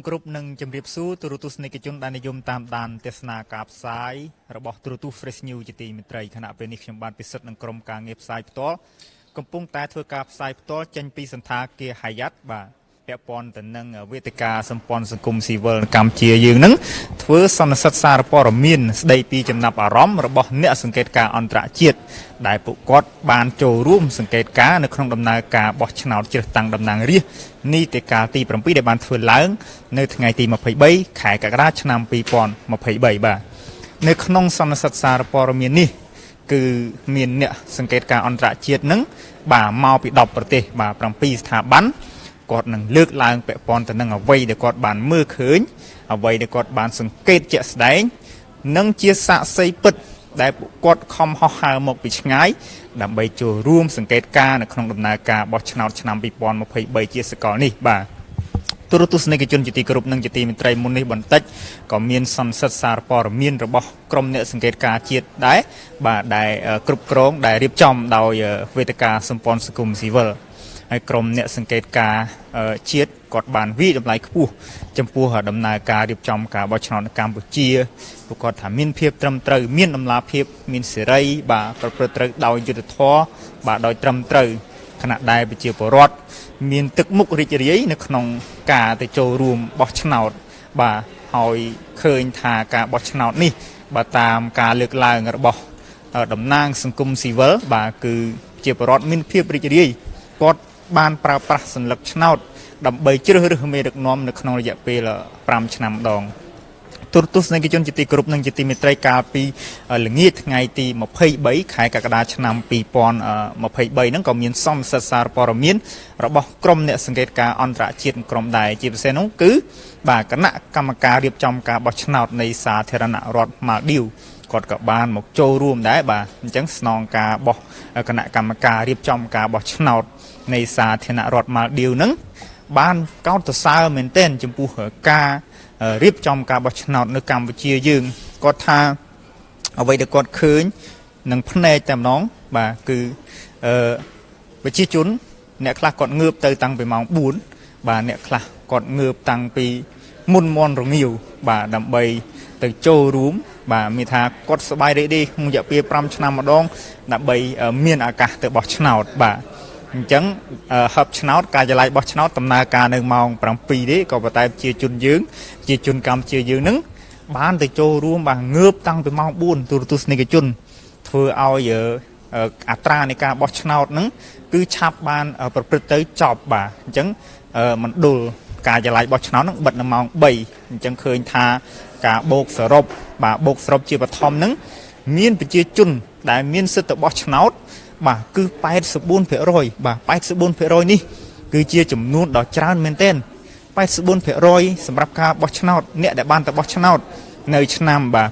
គ្រប់នឹងជម្រាបសួរទូរទស្សនិកជនដែលនិយមតាមដានទេសនាការផ្សាយរបស់ទូរទស្សន៍ Fresh News ជាទីមេត្រីខណៈពេលនេះខ្ញុំបានពិសិដ្ឋនឹងក្រុមការងារផ្សាយផ្ទាល់កំពុងតែធ្វើការផ្សាយផ្ទាល់ចេញពីសន្តាគារហយ៉ាត់បាទពាក់ព័ន្ធទៅនឹងវេទិកាសម្ព័ន្ធសង្គមស៊ីវិលកម្ពុជាយើងនឹងធ្វើសន្និសីទសារព័ត៌មានស្ដីពីចំណាប់អារម្មណ៍របស់អ្នកសង្កេតការអន្តរជាតិដែលពួកគាត់បានចូលរួមសង្កេតការនៅក្នុងដំណើរការបោះឆ្នោតជ្រើសតាំងតំណាងរាស្ត្រនីតិកាលទី7ដែលបានធ្វើឡើងនៅថ្ងៃទី23ខែកក្កដាឆ្នាំ2023បាទនៅក្នុងសន្និសីទសារព័ត៌មាននេះគឺមានអ្នកសង្កេតការអន្តរជាតិនឹងបាទមកពី10ប្រទេសបាទ7ស្ថាប័នគាត់នឹងលើកឡើងពាក់ព័ន្ធទៅនឹងអ្វីដែលគាត់បានមើលឃើញអ្វីដែលគាត់បានសង្កេតជាក់ស្ដែងនិងជាសាក្សីពិតដែលពួកគាត់ខំហោះហើរមកពីឆ្ងាយដើម្បីចូលរួមសង្កេតការនៅក្នុងដំណើរការបោះឆ្នោតឆ្នាំ2023ជាសកលនេះបាទទូរទស្សនិកជនជាទីគោរពនិងជាទីមេត្រីមុននេះបន្តិចក៏មានសន្និសីទសារព័ត៌មានរបស់ក្រុមអ្នកសង្កេតការជាតិដែរបាទដែលគ្រប់គ្រងដែលរៀបចំដោយវេទិកាសម្ព័ន្ធសង្គមស៊ីវិលហើយក្រុមអ្នកសង្កេតការជាតិគាត់បានវិតម្លៃខ្ពស់ចំពោះដំណើរការរៀបចំការបោះឆ្នោតនៅកម្ពុជាពួកគាត់ថាមានភាពត្រឹមត្រូវមានតម្លាភាពមានសេរីបាទប្រព្រឹត្តត្រូវដោយយុត្តិធម៌បាទដោយត្រឹមត្រូវខណៈដែលប្រជាពលរដ្ឋមានទឹកមុខរីករាយនៅក្នុងការទៅចូលរួមបោះឆ្នោតបាទហើយឃើញថាការបោះឆ្នោតនេះបាទតាមការលើកឡើងរបស់តំណាងសង្គមស៊ីវិលបាទគឺជាពលរដ្ឋមានភាពរីករាយគាត់បានប្រើប្រាស់សញ្ញាឆ្នោតដើម្បីជ្រើសរើសមេដឹកនាំនៅក្នុងរយៈពេល5ឆ្នាំម្ដងទូរទស្សនិកជនជាទីគោរពនិងជាទីមេត្រីកាលពីល្ងាចថ្ងៃទី23ខែកក្កដាឆ្នាំ2023ហ្នឹងក៏មានសន្និសីទសារព័ត៌មានរបស់ក្រុមអ្នកសង្កេតការអន្តរជាតិក្រុមដែរជាពិសេសនោះគឺបាទគណៈកម្មការរៀបចំការបោះឆ្នោតនៃសាធារណរដ្ឋម៉ាល់ឌីវគាត់ក៏បានមកចូលរួមដែរបាទអញ្ចឹងស្នងការបោះគណៈកម្មការរៀបចំការបោះឆ្នោតនៃសាធារណរដ្ឋម៉ាល់ឌីវហ្នឹងបានកោតសរសើរមែនទែនចំពោះការរៀបចំការបោះឆ្នោតនៅកម្ពុជាយើងគាត់ថាអ្វីដែលគាត់ឃើញនឹងភ្នែកតែម្ដងបាទគឺប្រជាជនអ្នកខ្លះគាត់ងើបទៅតាំងពីម៉ោង4បាទអ្នកខ្លះគាត់ងើបតាំងពីមុនមន់រងាវបាទដើម្បីទៅចូលរួមបាទមានថាគាត់សប្បាយរីករាយក្នុងរយៈពេល5ឆ្នាំម្ដងដើម្បីមានឱកាសទៅបោះឆ្នោតបាទអញ្ចឹងហឹបឆ្នោតការចល័យបោះឆ្នោតដំណើរការនៅម៉ោង7ទេក៏ប៉ុន្តែជាជនយើងជាជនកម្ពុជាយើងនឹងបានទៅចូលរួមបាទងើបតាំងពីម៉ោង4ទូរទស្សនិកជនធ្វើឲ្យអត្រានៃការបោះឆ្នោតហ្នឹងគឺឆាប់បានប្រព្រឹត្តទៅចប់បាទអញ្ចឹងមណ្ឌលការចល័យបោះឆ្នោតហ្នឹងបិទនៅម៉ោង3អញ្ចឹងឃើញថាការបូកសរុបបាទបូកសរុបជាបឋមហ្នឹងមានប្រជាជនដែលមានសិទ្ធិទៅបោះឆ្នោតបាទគឺ84%បាទ84%នេះគឺជាចំនួនដ៏ច្រើនមែនទែន84%សម្រាប់ការបោះឆ្នោតអ្នកដែលបានទៅបោះឆ្នោតនៅឆ្នាំបាទ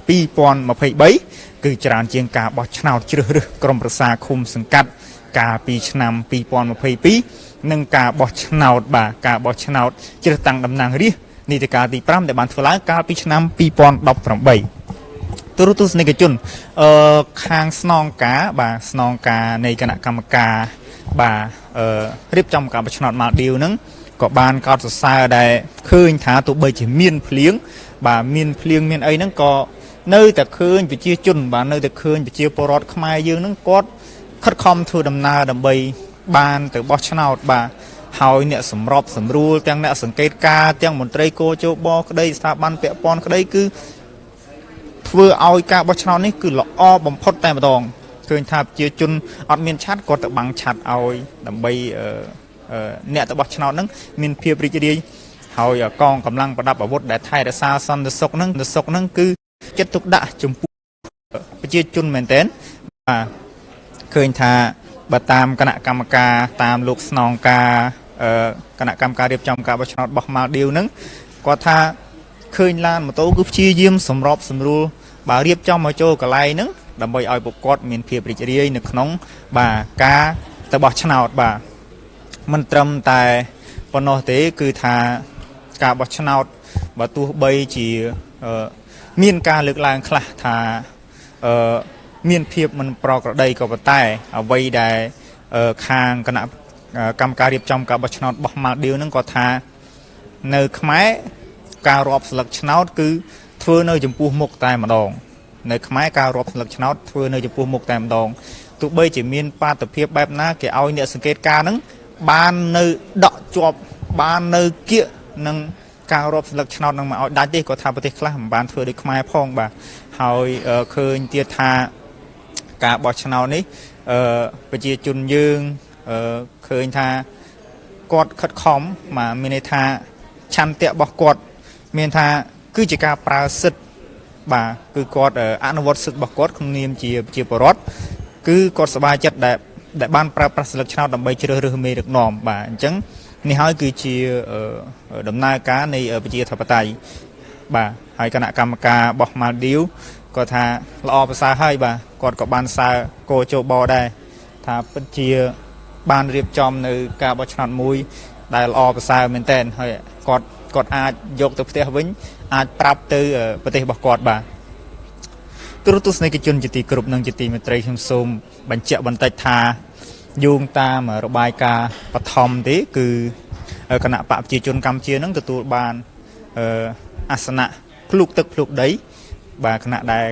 2023គឺច្រើនជាងការបោះឆ្នោតជ្រើសរើសក្រុមប្រឹក្សាឃុំសង្កាត់កាលពីឆ្នាំ2022និងការបោះឆ្នោតបាទការបោះឆ្នោតជ្រើសតាំងតំណាងរាស្ត្រនីតិកាលទី5ដែលបានធ្វើឡើងកាលពីឆ្នាំ2018ទូរទស្សនិកជនខាងស្នងការបាទស្នងការនៃគណៈកម្មការបាទរៀបចំការបោះឆ្នោតម៉ាល់ឌីវហ្នឹងក៏បានកោតសរសើរដែលឃើញថាទោះបីជាមានភ្លៀងបាទមានភ្លៀងមានអីហ្នឹងក៏នៅតែឃើញប្រជាជនបាទនៅតែឃើញប្រជាពលរដ្ឋខ្មែរយើងហ្នឹងគាត់ខិតខំធ្វើដំណើរដើម្បីបានទៅបោះឆ្នោតបាទហើយអ្នកសម្របសម្រួលទាំងអ្នកសង្កេតការទាំងមន្ត្រីគោជបក្តីស្ថាប័នពាក់ព័ន្ធក្តីគឺធ្វើឲ្យការបោះឆ្នោតនេះគឺល្អបំផុតតែម្ដងឃើញថាប្រជាជនអត់មានឆាត់គាត់ទៅបាំងឆាត់ឲ្យដើម្បីអ្នកទៅបោះឆ្នោតហ្នឹងមានភាពរីករាយហើយកងកម្លាំងប្រដាប់អាវុធដែលថែរក្សាសន្តិសុខហ្នឹងគឺចិត្តទុកដាក់ចំពោះប្រជាជនមែនទែនបាទឃើញថាបើតាមគណៈកម្មការតាមលោកស្នងការគណៈកម្មការរៀបចំការបោះឆ្នោតរបស់ម៉ាល់ឌីវហ្នឹងគាត់ថាឃើញឡានម៉ូតូគឺព្យាយាមសម្របសម្រួលបាទរៀបចំមកចូលកន្លែងហ្នឹងដើម្បីឲ្យពួកគាត់មានភាពរីករាយនៅក្នុងបាទការទៅបោះឆ្នោតបាទមិនត្រឹមតែប៉ុណ្ណោះទេគឺថាការបោះឆ្នោតបើទោះបីជាមានការលើកឡើងខ្លះថាមានភាពមិនប្រក្រតីក៏ប៉ុន្តែអ្វីដែលខាងគណៈកម្មការរៀបចំការបោះឆ្នោតរបស់ម៉ាល់ឌីវហ្នឹងក៏ថានៅខ្មែរ ការរាប់ស្លឹកឆ្នោតគឺធ្វើនៅចំពោះមុខតែម្ដងនៅខ្មែរការរាប់ស្លឹកឆ្នោតធ្វើនៅចំពោះមុខតែម្ដងទោះបីជាមានបាតុភិបបែបណាគេឲ្យអ្នកសង្កេតការហ្នឹងបាននៅដកជាប់បាននៅគៀកនឹងការរាប់ស្លឹកឆ្នោតនឹងមកឲ្យដាច់ទេគាត់ថាប្រទេសខ្លះមិនបានធ្វើដូចខ្មែរផងបាទហើយឃើញទៀតថាការបោះឆ្នោតនេះប្រជាជនយើងឃើញថាគាត់ខិតខំមានន័យថាឆន្ទៈរបស់គាត់មានថាគឺជាការប្រើសិទ្ធិបាទគឺគាត់អនុវត្តសិទ្ធិរបស់គាត់ក្នុងនាមជាបរិវត្តគឺគាត់សប្បាយចិត្តដែលបានប្រើប្រាស់ស្លឹកឆ្នោតដើម្បីជ្រើសរើសមេដឹកនាំបាទអញ្ចឹងនេះហើយគឺជាដំណើរការនៃប្រជាធិបតេយ្យបាទហើយគណៈកម្មការរបស់ម៉ាល់ឌីវគាត់ថាល្អប្រសើរហើយបាទគាត់ក៏បានសើកោជបដែរថាពិតជាបានរៀបចំនៅការបោះឆ្នោតមួយដែលល្អប្រសើរមែនទែនហើយគាត់អាចយកទៅផ្ទះវិញអាចប្រាប់ទៅប្រទេសរបស់គាត់បាទទូរទស្សនិកជនជាទីគោរពនិងជាទីមេត្រីខ្ញុំសូមបញ្ជាក់បន្តិចថាយោងតាមរបាយការណ៍បឋមទេគឺគណៈបកប្រជាជនកម្ពុជានឹងទទួលបានអាសនៈភ្លុកទឹកភ្លុកដីបាទគណៈដែល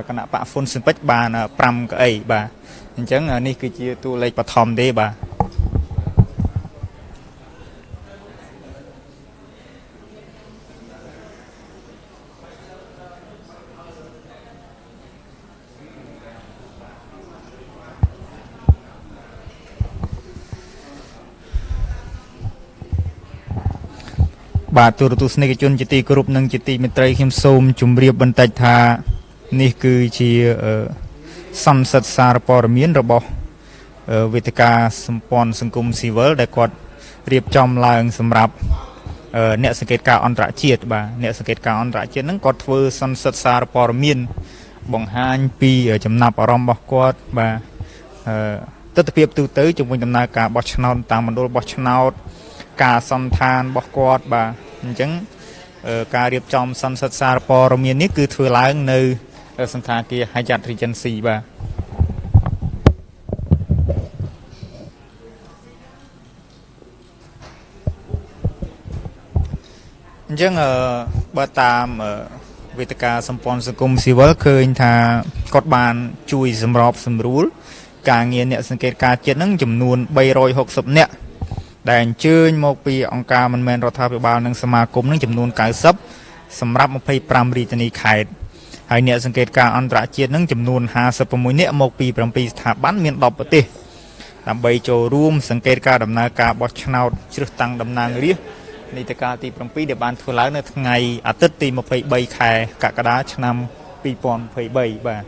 គណៈបកហ៊ុនស៊ិនពេជ្របាន5កៅអីបាទអញ្ចឹងនេះគឺជាតួលេខបឋមទេបាទបាទទូរទស្សនិកជនជាទីគោរពនិងជាទីមេត្រីខ្ញុំសូមជម្រាបបន្តិចថានេះគឺជាសន្និសីទសារព័ត៌មានរបស់វេទិកាសម្ព័ន្ធសង្គមស៊ីវិលដែលគាត់រៀបចំឡើងសម្រាប់អ្នកសង្កេតការណ៍អន្តរជាតិបាទអ្នកសង្កេតការណ៍អន្តរជាតិហ្នឹងគាត់ធ្វើសន្និសីទសារព័ត៌មានបង្ហាញពីចំណាប់អារម្មណ៍របស់គាត់បាទទស្សនវិជ្ជាទូទៅជំវិញដំណើរការបោះឆ្នោតតាមមណ្ឌលបោះឆ្នោតការសន្តានរបស់គាត់បាទអញ្ចឹងការរៀបចំសន្និសីទសារព័ត៌មាននេះគឺធ្វើឡើងនៅសន្តាគារ Hyatt Regency បាទអញ្ចឹងបើតាមវេទិកាសម្ព័ន្ធសង្គមស៊ីវិលឃើញថាគាត់បានជួយសម្របសម្រួលការងារអ្នកសង្កេតការណ៍ជាតិនឹងចំនួន360នាក់ដែលអញ្ជើញមកពីអង្គការមិនមែនរដ្ឋាភិបាលនិងសមាគមនឹងចំនួន90សម្រាប់25រាជធានីខេត្តហើយអ្នកសង្កេតការណ៍អន្តរជាតិនឹងចំនួន56នាក់មកពី7ស្ថាប័នមាន10ប្រទេសដើម្បីចូលរួមសង្កេតការណ៍ដំណើរការបោះឆ្នោតជ្រើសតាំងតំណាងរាស្ត្រនីតិកាលទី7ដែលបានធ្វើឡើងនៅថ្ងៃអាទិត្យទី23ខែកក្កដាឆ្នាំ2023បាទ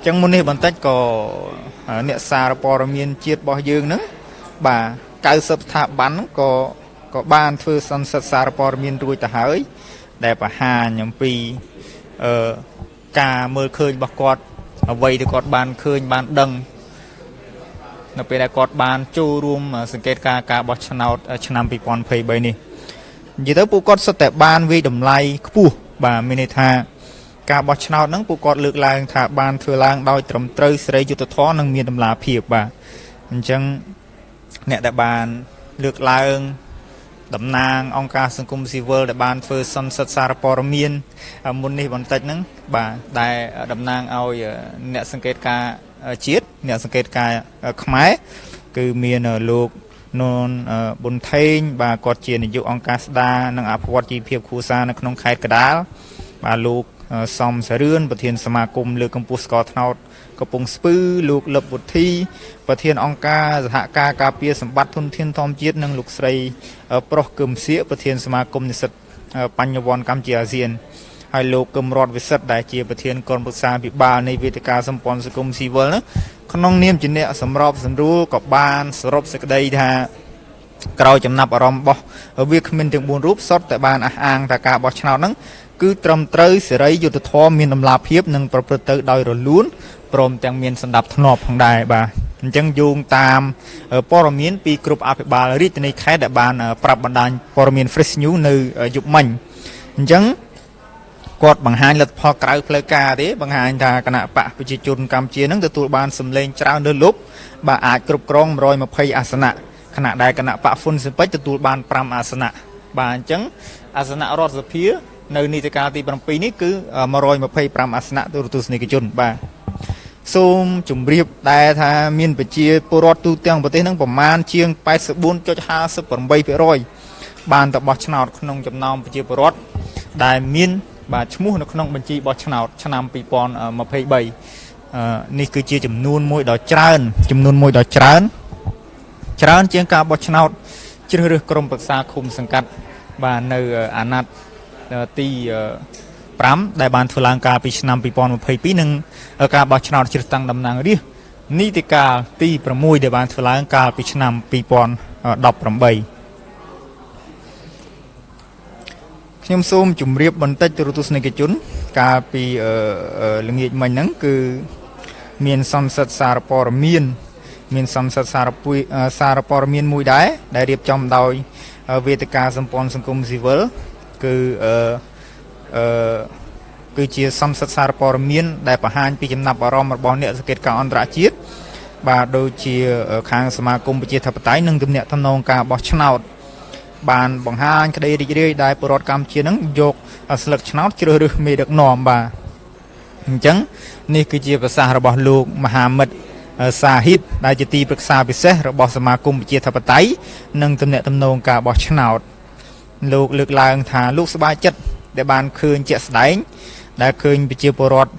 ចឹងមុននេះបន្តិចក៏អ្នកសារព័ត៌មានជាតិរបស់យើងហ្នឹងបាទ90ស្ថាប័នហ្នឹងក៏បានធ្វើសន្និសីទសារព័ត៌មានរួចទៅហើយដែលបង្ហាញអំពីការមើលឃើញរបស់គាត់អ្វីដែលគាត់បានឃើញបានដឹងនៅពេលដែលគាត់បានចូលរួមសង្កេតការណ៍ការបោះឆ្នោតឆ្នាំ2023នេះនិយាយទៅពួកគាត់សុទ្ធតែបានវិយតម្លៃខ្ពស់បាទមានន័យថាការបោះឆ្នោតហ្នឹងពួកគាត់លើកឡើងថាបានធ្វើឡើងដោយត្រឹមត្រូវសេរីយុត្តិធម៌និងមានតម្លាភាពបាទអញ្ចឹងអ្នកដែលបានលើកឡើងតំណាងអង្គការសង្គមស៊ីវិលដែលបានធ្វើសន្និសីទសារព័ត៌មានមុននេះបន្តិចហ្នឹងបាទដែលតំណាងឲ្យអ្នកសង្កេតការណ៍ជាតិអ្នកសង្កេតការណ៍ខ្មែរគឺមានលោកនួនប៊ុនថេងបាទគាត់ជានាយកអង្គការស្ដារនិងអភិវឌ្ឍជីវភាពគ្រួសារនៅក្នុងខេត្តកណ្ដាលបាទលោកសំសារឿនប្រធានសមាគមលើកកម្ពស់ស្ករត្នោតកំពង់ស្ពឺលោកលឹបវុធីប្រធានអង្គការសហការការពារសម្បត្តិធនធានធម្មជាតិនិងលោកស្រីប្រុសគឹមសៀកប្រធានសមាគមនិស្សិតបញ្ញវន្តកម្ពុជាអាស៊ានហើយលោកកឹមរតវិសិទ្ធដែលជាប្រធានក្រុមប្រឹក្សាពិបាលនៃវេទិកាសម្ព័ន្ធសង្គមស៊ីវិលក្នុងនាមជាអ្នកសម្របសម្រួលក៏បានសរុបសេចក្តីថាក្រោយចំណាប់អារម្មណ៍របស់វាគ្មិនទាំង4រូបសុទ្ធតែបានអះអាងថាការបោះឆ្នោតហ្នឹងគឺត្រឹមត្រូវសេរីយុត្តិធម៌មានតម្លាភាពនិងប្រព្រឹត្តទៅដោយរលូនព្រមទាំងមានសណ្ដាប់ធ្នាប់ផងដែរបាទអញ្ចឹងយោងតាមព័ត៌មានពីគ្រប់អភិបាលរាជធានីខេត្តដែលបានប្រាប់បណ្ដាញព័ត៌មាន Fresh News នៅយប់មិញអញ្ចឹងគាត់បង្ហាញលទ្ធផលក្រៅផ្លូវការទេបង្ហាញថាគណៈបកប្រជាជនកម្ពុជានឹងទទួលបានសម្លេងច្រើនលើសលប់បាទអាចគ្រប់គ្រង120អាសនៈខណៈដែលគណៈបកហ៊ុនស៊ិនពេជ្រទទួលបាន5អាសនៈ បាទអញ្ចឹងអាសនៈរដ្ឋសភានៅនីតិកាលទី7នេះគឺ125អាសនៈទូរទស្សនិកជនបាទសូមជម្រាបដែរថាមានប្រជាពលរដ្ឋទូទាំងប្រទេសនឹងប្រមាណជាង 84.58% បានទៅបោះឆ្នោតក្នុងចំណោមប្រជាពលរដ្ឋដែលមានបាទឈ្មោះនៅក្នុងបញ្ជីបោះឆ្នោតឆ្នាំ2023នេះគឺជាចំនួនមួយដ៏ច្រើនច្រើនជាងការបោះឆ្នោតជ្រើសរើសក្រុមប្រឹក្សាឃុំសង្កាត់បាទនៅអាណត្តិទី5ដែលបានធ្វើឡើងកាលពីឆ្នាំ2022និងការបោះឆ្នោតជ្រើសតាំងតំណាងរាស្ត្រនីតិកាលទី6ដែលបានធ្វើឡើងកាលពីឆ្នាំ2018ខ្ញុំសូមជម្រាបបន្តិចទូរទស្សនិកជនកាលពីល្ងាចមិញហ្នឹងគឺមានសន្និសីទសារព័ត៌មានសារព័ត៌មានមួយដែរដែលរៀបចំដោយវេទិកាសម្ព័ន្ធសង្គមស៊ីវិលគឺជាសន្និសីទសារព័ត៌មានដែលបង្ហាញពីចំណាប់អារម្មណ៍របស់អ្នកសង្កេតការណ៍អន្តរជាតិបាទដូចជាខាងសមាគមប្រជាធិបតេយ្យនិងទំនាក់ទំនងការបោះឆ្នោតបានបង្ហាញក្តីរីករាយដែលពលរដ្ឋកម្ពុជានឹងយកស្លឹកឆ្នោតជ្រើសរើសមេដឹកនាំបាទអញ្ចឹងនេះគឺជាប្រសាសន៍របស់លោកមហាមិត្តសាហ៊ីតដែលជាទីប្រឹក្សាពិសេសរបស់សមាគមប្រជាធិបតេយ្យនិងទំនាក់ទំនងការបោះឆ្នោតលោកលើកឡើងថាលោកសប្បាយចិត្តដែលបានឃើញជាក់ស្ដែងដែលឃើញប្រជាពលរដ្ឋ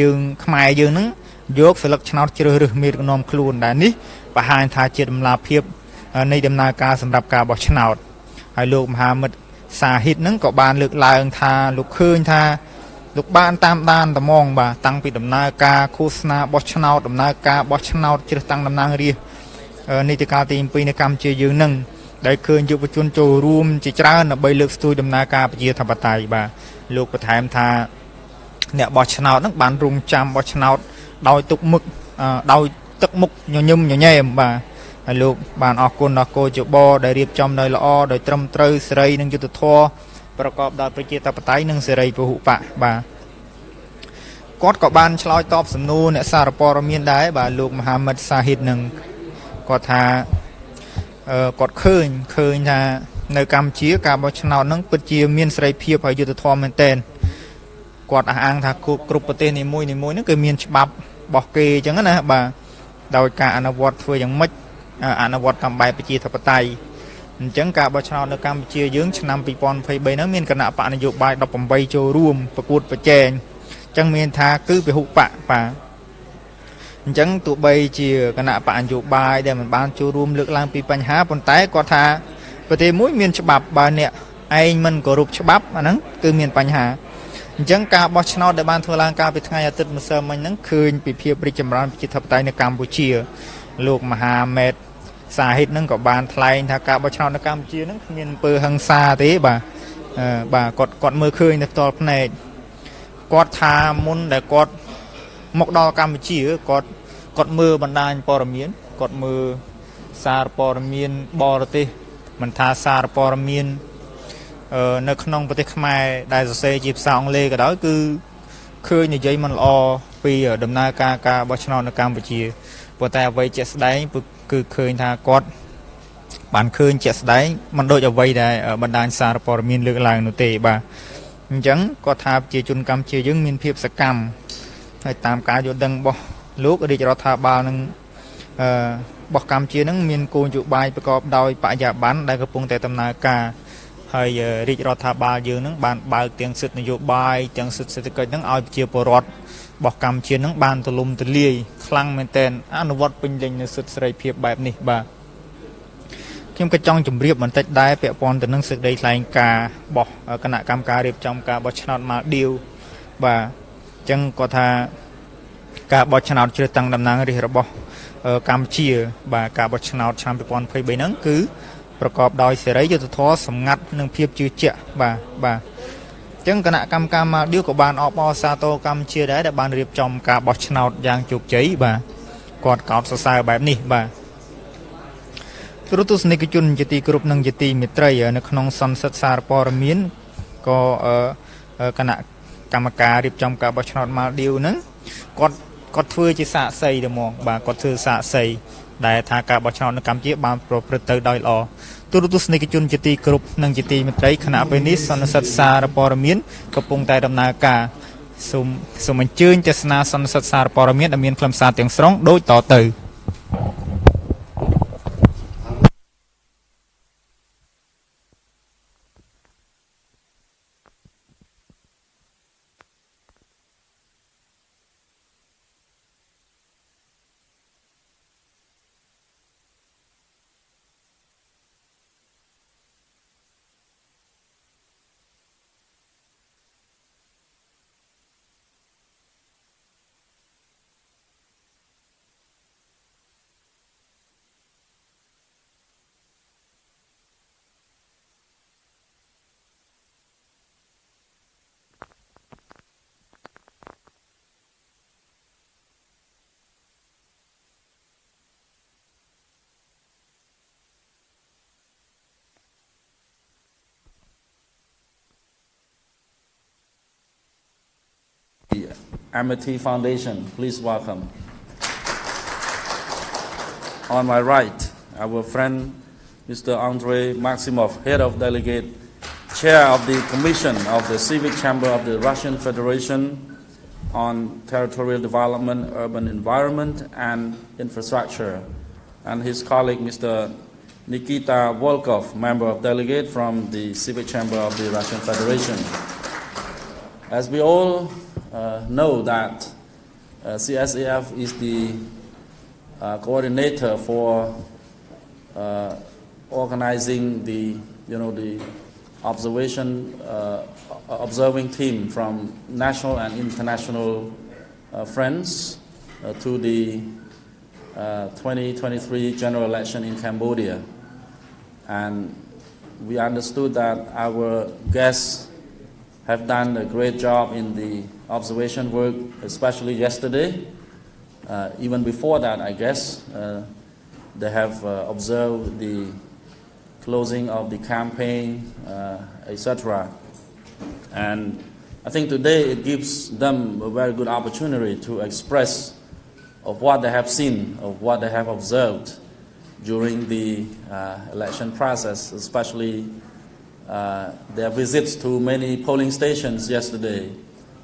យើងខ្មែរយើងនឹងយកស្លឹកឆ្នោតជ្រើសរើសមេដឹកនាំខ្លួនដែលនេះបង្ហាញថាជាដំណាភាពនៃដំណើរការសម្រាប់ការបោះឆ្នោតហើយលោកមហាមិត្តសាហ៊ីតនឹងក៏បានលើកឡើងថាលោកឃើញថាលោកបានតាមដានត្មងបាទតាំងពីដំណើរការឃោសនាបោះឆ្នោតដំណើរការបោះឆ្នោតជ្រើសតាំងតំណាងរាស្ត្រនីតិកាលទី7នៅកម្ពុជាយើងនឹងដែលឃើញយុវជនចូលរួមជាច្រើនដើម្បីលើកស្ទួយដំណើរការប្រជាធិបតេយ្យបាទលោកបន្ថែមថាអ្នកបោះឆ្នោតនឹងបានរងចាំបោះឆ្នោតដោយទឹកមុខញញឹមញញែមបាទហើយលោកបានអរគុណដល់គោចបដែលរៀបចំដោយល្អដោយត្រឹមត្រូវសេរីនិងយុត្តិធម៌ប្រកបដោយប្រជាធិបតេយ្យនិងសេរីពហុបកបាទគាត់ក៏បានឆ្លើយតបសំណួរអ្នកសារព័ត៌មានដែរបាទលោកមហាមិត្តសាហ៊ីតនឹងគាត់ថាគាត់ឃើញថានៅកម្ពុជាការបោះឆ្នោតនឹងពិតជាមានសេរីភាពហើយយុត្តិធម៌មែនទែនគាត់អះអាងថាគ្រប់ប្រទេសនីមួយហ្នឹងគឺមានច្បាប់របស់គេអញ្ចឹងណាបាទដោយការអនុវត្តធ្វើយ៉ាងម៉េចអនុវត្តតាមបែបប្រជាធិបតេយ្យអញ្ចឹងការបោះឆ្នោតនៅកម្ពុជាយើងឆ្នាំ2023ហ្នឹងមានគណៈបកនយោបាយ18ចូលរួមប្រកួតប្រជែងអញ្ចឹងមានថាគឺពហុបកបាទអញ្ចឹងទោះបីជាគណៈបកនយោបាយដែលមិនបានចូលរួមលើកឡើងពីបញ្ហាប៉ុន្តែគាត់ថាប្រទេសមួយមានច្បាប់បើអ្នកឯងមិនគោរពច្បាប់អាហ្នឹងគឺមានបញ្ហាអញ្ចឹងការបោះឆ្នោតដែលបានធ្វើឡើងកាលពីថ្ងៃអាទិត្យម្សិលមិញហ្នឹងឃើញពីភាពរីកចម្រើនប្រជាធិបតេយ្យនៅកម្ពុជាលោកមហាមេតសាហ៊ីតហ្នឹងក៏បានថ្លែងថាការបោះឆ្នោតនៅកម្ពុជាហ្នឹងគ្មានអំពើហិង្សាទេបាទគាត់មើលឃើញនៅផ្ទាល់ភ្នែកគាត់ថាមុនដែលគាត់មកដល់កម្ពុជាគាត់មើលបណ្ដាញព័ត៌មានគាត់មើលសារព័ត៌មានបរទេសមិនថាសារព័ត៌មាននៅក្នុងប្រទេសខ្មែរដែលសរសេរជាភាសាអង់គ្លេសក៏ដោយគឺឃើញនិយាយមិនល្អពីដំណើរការការបោះឆ្នោតនៅកម្ពុជាប៉ុន្តែអ្វីជាក់ស្ដែងគឺឃើញថាគាត់បានឃើញជាក់ស្ដែងមិនដូចអ្វីដែលបណ្ដាញសារព័ត៌មានលើកឡើងនោះទេបាទអញ្ចឹងគាត់ថាប្រជាជនកម្ពុជាយើងមានភាពសកម្មហើយតាមការយល់ដឹងរបស់លោករាជរដ្ឋាភិបាលនឹងរបស់កម្ពុជានឹងមានគោលនយោបាយប្រកបដោយបរិយាបន្នដែលកំពុងតែដំណើរការហើយរាជរដ្ឋាភិបាលយើងនឹងបានបើកទាំងសិទ្ធិនយោបាយទាំងសិទ្ធិសេដ្ឋកិច្ចនឹងឲ្យប្រជាពលរដ្ឋរបស់កម្ពុជានឹងបានទូលំទូលាយខ្លាំងមែនទែនអនុវត្តពេញលេញនូវសិទ្ធិសេរីភាពបែបនេះបាទខ្ញុំក៏ចង់ជម្រាបបន្តិចដែរពាក់ព័ន្ធទៅនឹងសេចក្តីថ្លែងការណ៍របស់គណៈកម្មការរៀបចំការបោះឆ្នោតម៉ាល់ឌីវបាទអញ្ចឹងគាត់ថាការបោះឆ្នោតជ្រើសតាំងតំណាងរាស្ត្ររបស់កម្ពុជាបាទការបោះឆ្នោតឆ្នាំ2023ហ្នឹងគឺប្រកបដោយសេរីយុត្តិធម៌សម្ងាត់និងភាពជឿជាក់បាទអញ្ចឹងគណៈកម្មការម៉ាល់ឌីវក៏បានអបអរសាទរកម្ពុជាដែរដែលបានរៀបចំការបោះឆ្នោតយ៉ាងជោគជ័យបាទគាត់កោតសរសើរបែបនេះបាទទូរទស្សនិកជនជាទីគោរពនិងជាទីមេត្រីនៅក្នុងសន្និសីទសារព័ត៌មានក៏គណៈកម្មការរៀបចំការបោះឆ្នោតម៉ាល់ឌីវហ្នឹងគាត់ធ្វើជាសាក្សីទៅហ្មងបាទគាត់ធ្វើសាក្សីដែលថាការបោះឆ្នោតនៅកម្ពុជាបានប្រព្រឹត្តទៅដោយល្អ ទូរទស្សនិកជនជាទីគោរពនិងជាទីមេត្រីគណៈពេលនេះសន្និសីទសារព័ត៌មានកំពុងតែដំណើរការសូមអញ្ជើញទស្សនាសន្និសីទសារព័ត៌មានដែលមានខ្លឹមសារទាំងស្រុងដូចតទៅ The Amity Foundation, please welcome. On my right, our friend Mr. Andrei Maximov, Head of Delegate, Chair of the Commission of the Civic Chamber of the Russian Federation on Territorial Development, Urban Environment and Infrastructure, and his colleague Mr. Nikita Volkov, Member of Delegate from the Civic Chamber of the Russian Federation. As we all know that CSAF is the coordinator for organizing the observing team from national and international friends to the 2023 general election in Cambodia. And we understood that our guests have done a great job in the observation work, especially yesterday. Even before that, I guess, they have observed the closing of the campaign, etc. And I think today it gives them a very good opportunity to express of what they have seen, of what they have observed during the election process, especially their visits to many polling stations yesterday,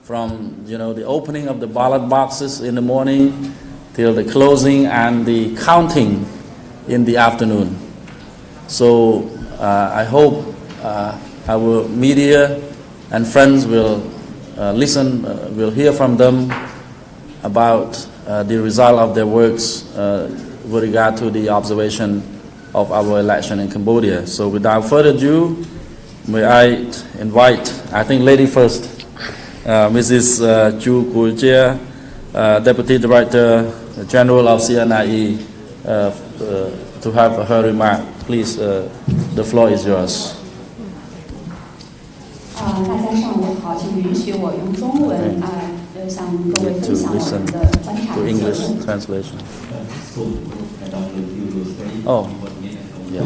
from the opening of the ballot boxes in the morning till the closing and the counting in the afternoon. So I hope our media and friends will listen, will hear from them about the result of their works with regard to the observation of our election in Cambodia. So without further ado, may I invite, I think lady first, Mrs. Chu Kulchia, Deputy Director General of CNIE, to have her remark. Please, the floor is yours. 大家上午好，请允许我用中文向各位分享我们的观察结论。 translation. Oh, yeah.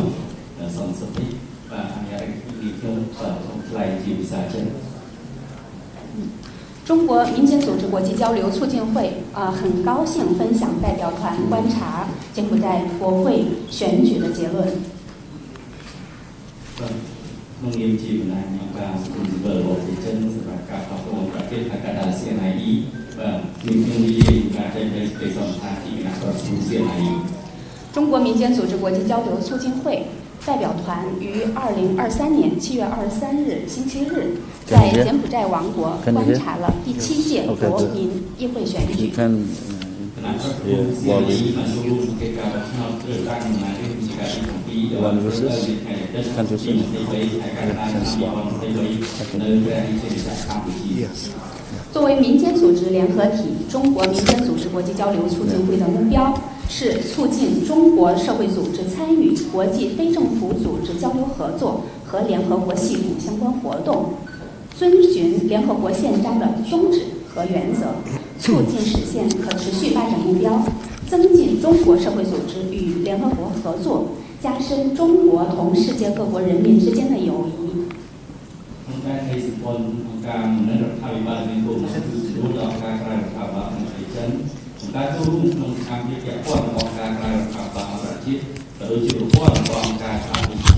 中国民间组织国际交流促进会很高兴分享代表团观察柬埔寨国会选举的结论。 中国民间组织国际交流促进会代表团于2023年7月23日星期日，在柬埔寨王国观察了第7届国民议会选举。 作为民间组织联合体，中国民间组织国际交流促进会的目标是促进中国社会组织参与国际非政府组织交流合作和联合国系统相关活动，遵循联合国宪章的宗旨和原则，促进实现可持续发展目标，增进中国社会组织与联合国合作，加深中国同世界各国人民之间的友谊。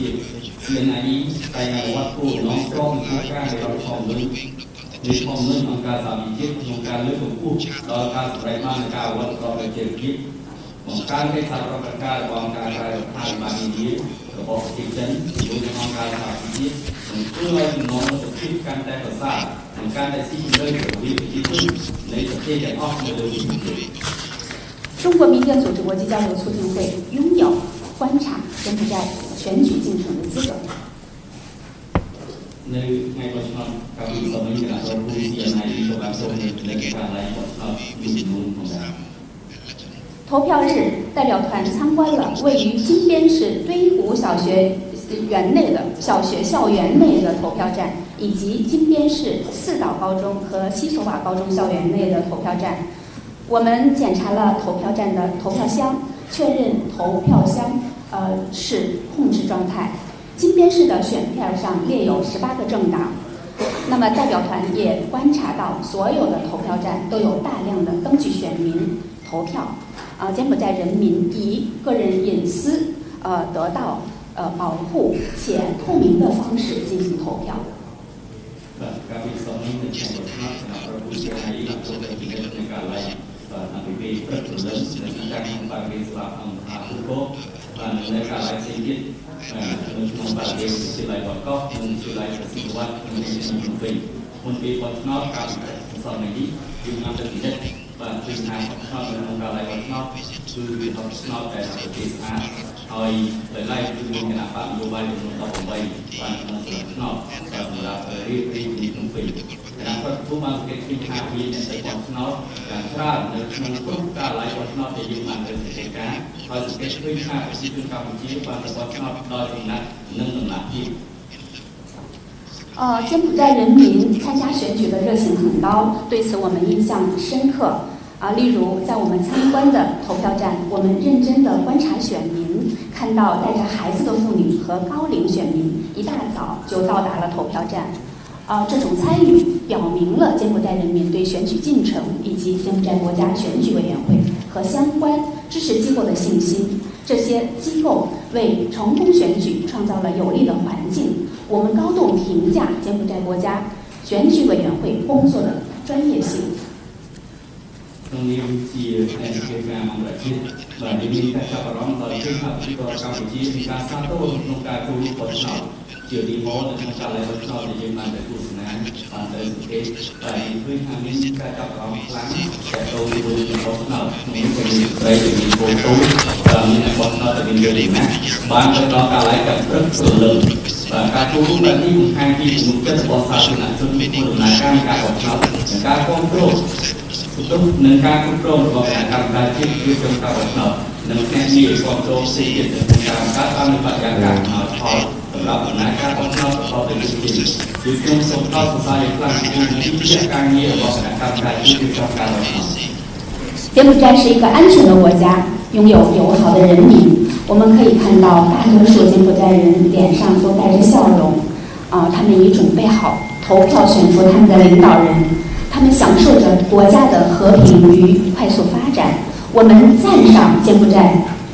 Yes. CNI តែអនុវត្តគោលបំណងស្របនឹងការដែលរដ្ឋធម្មនុញ្ញនៃធម្មនុញ្ញអង្គការសហប្រជាជាតិក្នុងការលើកកម្ពស់ដល់ការសម្រេចបាននៃការអនុវត្តប្រកបដោយចីរភាពបង្កើនកិច្ចសហប្រតិបត្តិការរបស់អង្គការក្រៅរដ្ឋាភិបាលនានារបស់ប្រទេសចិនជាមួយនឹងអង្គការសហប្រជាជាតិនិងធ្វើឲ្យចំណងមិត្តភាពកាន់តែប្រសើរនិងកាន់តែស៊ីជម្រៅរវាងប្រជាជននៃប្រទេសទាំងអស់នៅលើពិភពលោក 中国民间组织国际交流促进会拥有观察柬埔寨选举进程的资格。នៅថ្ងៃបោះឆ្នោតកាលពីសម័យគណៈរដ្ឋមន្ត្រីCNI ក៏បានចូលនៅក្នុងការឡើងបោះឆ្នោតមួយចំនួនផងដែរ 投票日，代表团参观了位于金边市堆湖小学园内的小学校园内的投票站，以及金边市四岛高中和西索瓦高中校园内的投票站。我们检查了投票站的投票箱，确认投票箱是控制状态。金边市的选票上列有18个政党。那么代表团也观察到，所有的投票站都有大量的登记选民投票。柬埔寨人民以个人隐私得到保护且透明的方式进行投票。ការពិសោធន៍នេះនៅក្នុងឆ្នាំរបស់ប្រជាជនហើយបានចូលទៅពិនិត្យក្នុងការឡើងអភិបាលព្រឹទ្ធព្រលឹមនៅក្នុងការក្នុងបរិវេណស្វាអង្គមហាភូមិបាននៅការឡើងផ្សេងទៀតនៅក្នុងបរិវេណវិទ្យាល័យបកកនិងវិទ្យាល័យប្រសិទ្ធវត្តក្នុងឆ្នាំ2020មុនពេលបោះឆ្នោតការពិសោធន៍នេះយើងបានទៅពិនិត្យបាទពីខាងបោះឆ្នោតនៅក្នុងការឡើងបោះឆ្នោតគឺវាបោះឆ្នោតដែលប្រទេសស្អាតហើយដោយឡែកគឺមានគណៈបកនយោបាយចំនួន18បានក្នុងស្រុកឆ្នោតសម្រាប់រៀបរៀងទីក្នុងពេលគណៈបកពុំបានសង្កេតឃើញថាមានអ្នកទៅបោះឆ្នោតយ៉ាងច្រើននៅក្នុងគ្រប់ការឡើងបោះឆ្នោតដែលយើងបានទៅសង្កេតការហើយសង្កេតឃើញថាប្រជាជនកម្ពុជាបានទៅបោះឆ្នោតដោយសំណាក់និងដំណាក់ភាព柬埔寨人民参加选举的热情很高，对此我们印象深刻。例如在我们参观的投票站，我们认真的观察选民，看到带着孩子的妇女和高龄选民一大早就到达了投票站。这种参与表明了柬埔寨人民对选举进程以及柬埔寨国家选举委员会和相关支持机构的信心。这些机构为成功选举创造了有利的环境。我们高度评价柬埔寨国家选举委员会工作的专业性。ក្នុងនាមជាអ្នកវិទ្យាការអន្តរជាតិបាទយើងមានការចាប់អារម្មណ៍ដល់គណៈប្រជាពលរដ្ឋកម្ពុជាមានការសាទរក្នុងការចូលរួមបោះឆ្នោតជាទីហោនៅក្នុងការឡើងបោះឆ្នោតដែលយើងបានទៅទស្សនាបានទៅសង្កេតតែឃើញថាមានការចាប់អារម្មណ៍ខ្លាំងតែចូលរួមបោះឆ្នោតមានតែមានប្រេមានហ្វូតូមានអ្នកបោះឆ្នោតដែលមានយល់ណាបានទៅដល់ការឡើងកាត់ព្រឹកព្រលឹមបាទការចូលរួមแบบនេះបង្ហាញពីទំនុកចិត្តរបស់សាធារណជនក្នុងដំណើរការបោះឆ្នោតនិងការគ្រប់គ្រងនឹងការគ្រប់គ្រងរបស់គណៈកម្មការជាតិគឺក្នុងការបោះឆ្នោតនិងអ្នកងារគ្រប់គ្រងផ្សេងទៀតក្នុងការបង្កើតបាននូវបរិយាកាសឲ្យផលសម្រាប់ដំណើរការបោះឆ្នោតប្រកបដោយយុត្តិធម៌គឺខ្ញុំសូមផ្ដល់សរសើរយ៉ាងខ្លាំងចំពោះវិធីការងាររបស់គណៈកម្មការជាតិក្នុងការបោះឆ្នោត柬埔寨是一个安全的国家，拥有友好的人民。我们可以看到大多数柬埔寨人脸上都带着笑容，他们已准备好投票选出他们的领导人。他们享受着国家的和平与快速发展。我们赞赏柬埔寨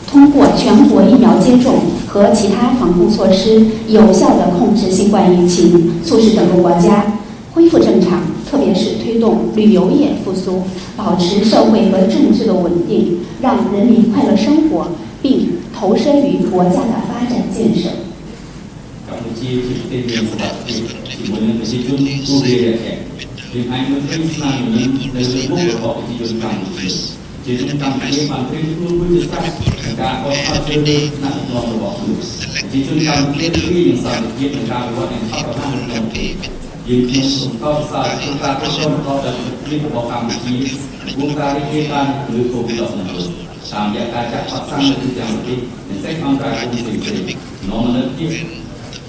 通过全国疫苗接种和其他防控措施，有效地控制新冠疫情，促使整个国家恢复正常，特别是推动旅游业复苏，保持社会和政治的稳定，让人民快乐生活，并投身于国家的发展建设。កម្ពុជាជាប្រទេសមានសមត្ថភាពជាមួយនឹងប្រជាជនទូលាយរាក់ទាក់យើងអាចមើលឃើញស្នាមញញឹមនៅលើមុខរបស់ប្រជាជនកម្ពុជាជាជនកម្ពុជាបានត្រៀមខ្លួនមួយជាស្រេចក្នុងការបោះឆ្នោតជ្រើសរើសថ្នាក់ដឹកនាំរបស់ខ្លួនប្រជាជនកម្ពុជាគឺមានសន្តិភាពនិងការវិវត្តយ៉ាងឆាប់រហ័សនៅក្នុងប្រទេសយើងខ្ញុំសូមកោតសរសើរក្នុងការគ្រប់គ្រងរបស់រដ្ឋាភិបាលរបស់កម្ពុជាគួរការរីករាយបានលើ COVID-19 តាមរយៈការចាត់ផ្សាយនៅទូទាំងប្រទេសនិងសេចក្ដីអន្តរជាតិផ្សេងៗនាំមកនូវភាព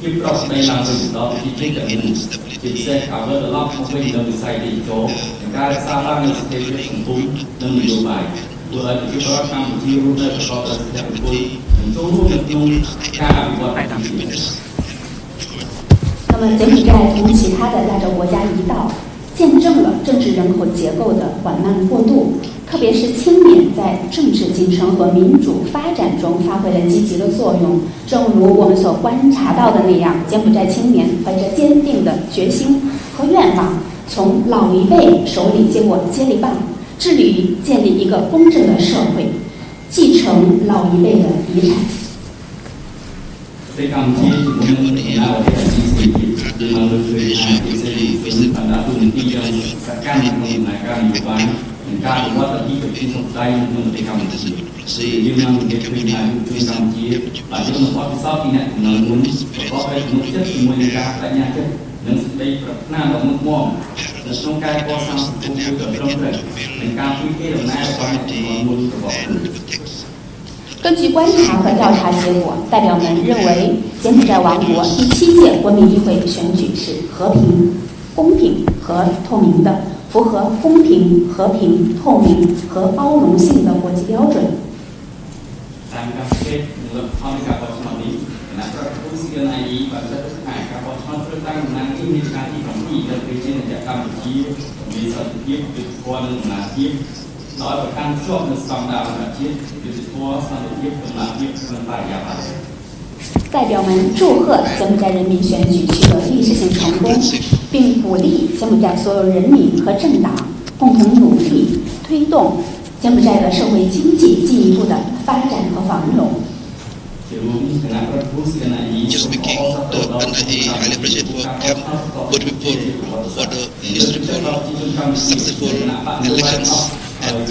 ប្រកបដោយឡើងទៅដល់ប្រជាជនទាំងមូលជាពិសេសការវិលត្រឡប់មកវិញនៅវិស័យទេសចរណ៍និងការរក្សាបាននូវស្ថិរភាពសង្គមនិងនយោបាយធ្វើឲ្យប្រជាពលរដ្ឋកម្ពុជារស់នៅប្រកបដោយសុភមង្គលនិងចូលរួមក្នុងការអភិវឌ្ឍប្រទេស那么柬埔寨同其他的亚洲国家一道，见证了政治人口结构的缓慢过渡，特别是青年在政治进程和民主发展中发挥了积极的作用。正如我们所观察到的那样，柬埔寨青年怀着坚定的决心和愿望，从老一辈手里接过接力棒，致力于建立一个公正的社会，继承老一辈的遗产。Cái cam chia thì cũng là nào cái gì gì nhưng mà đối với hai cái gì cũng phải đã dùng đi cho các cam không là cam nhiều bán những cam thì quá là chỉ được trên sông tay nhưng mà cái cam thì nhưng mà cái quyền là cái cam chia là chúng nó có cái sót như này nó muốn có cái mức chất thì muốn ra tại nhà chất nên đây là một mức mỏng là trong cái có sao cũng được trong rồi những cam cái đồng này có này muốn bỏ 根据观察和调查结果，代表们认为柬埔寨王国第7届国民议会选举是和平、公平和透明的，符合公平、和平、透明和包容性的国际标准。nói về căn chọn được sòng đào là chiết就是说上的业跟哪业跟大家吧。代表们祝贺柬埔寨人民选举取得历史性成功，并鼓励柬埔寨所有人民和政党共同努力，推动柬埔寨的社会经济进一步的发展和繁荣。Just speaking, the NIA highly appreciate for good report for the peaceful, successful elections. And I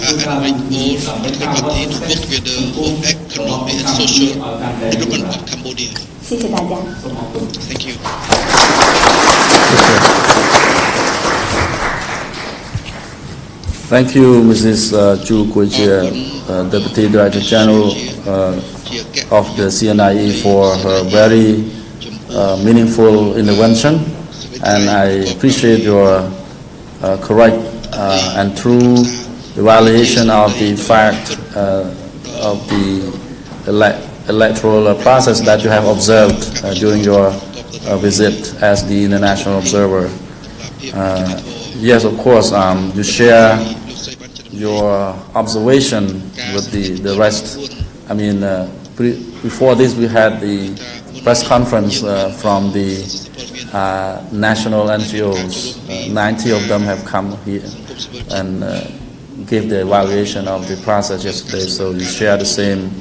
invite all political parties to work together for economic and social development of Cambodia. 谢谢大家。Thank you. Thank you, Mrs. Chu Kuijie, Deputy Director General of the CNIE, for her very meaningful intervention, and I appreciate your correct and true evaluation of the fact of the electoral process that you have observed during your visit as the international observer. Yes, of course, you share your observation with the rest. I mean, before this we had the press conference from the national NGOs. 90 of them have come here and gave the evaluation of the process yesterday, so you share the same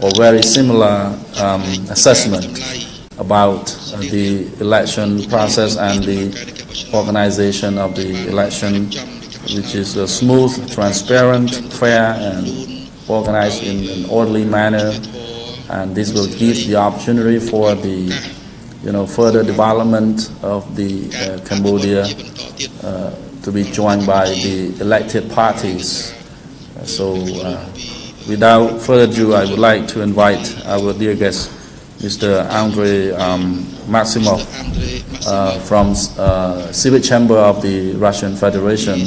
or very similar assessment about the election process and the organization of the election, which is smooth, transparent, fair, and organized in an orderly manner. And this will give the opportunity for the further development of the Cambodia to be joined by the elected parties. So without further ado, I would like to invite our dear guest, Mr. Andrei Maximov, from Civic Chamber of the Russian Federation,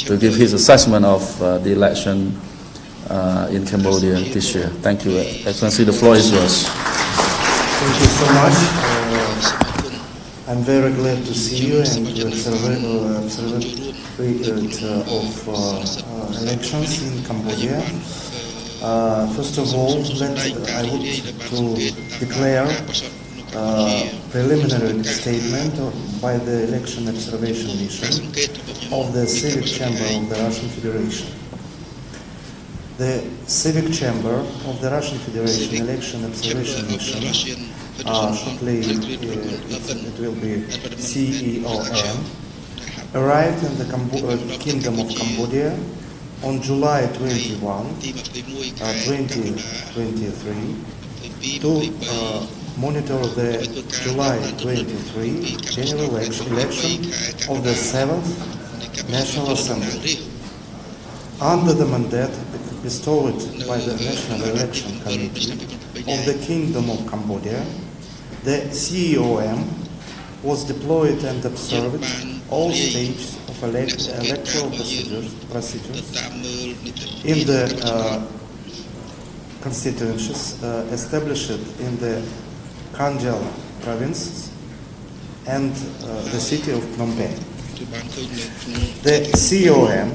to give his assessment of the election in Cambodia this year. Thank you. Excellency, the floor is yours. Thank you so much. I'm very glad to see you and to observe of elections in Cambodia. First of all, I would to declare preliminary statement by the Election Observation Mission of the Civic Chamber of the Russian Federation. The Civic Chamber of the Russian Federation Election Observation Mission, shortly it will be CEOM, arrived in the Kingdom of Cambodia on July 21, 2023, to monitor the July 23 general election of the 7th National Assembly. Under the mandate bestowed by the National Election Committee of the Kingdom of Cambodia, the CEOM was deployed and observed all stages of electoral procedures in the constituencies established in the Khanjal province and the city of Phnom Penh. The CEOM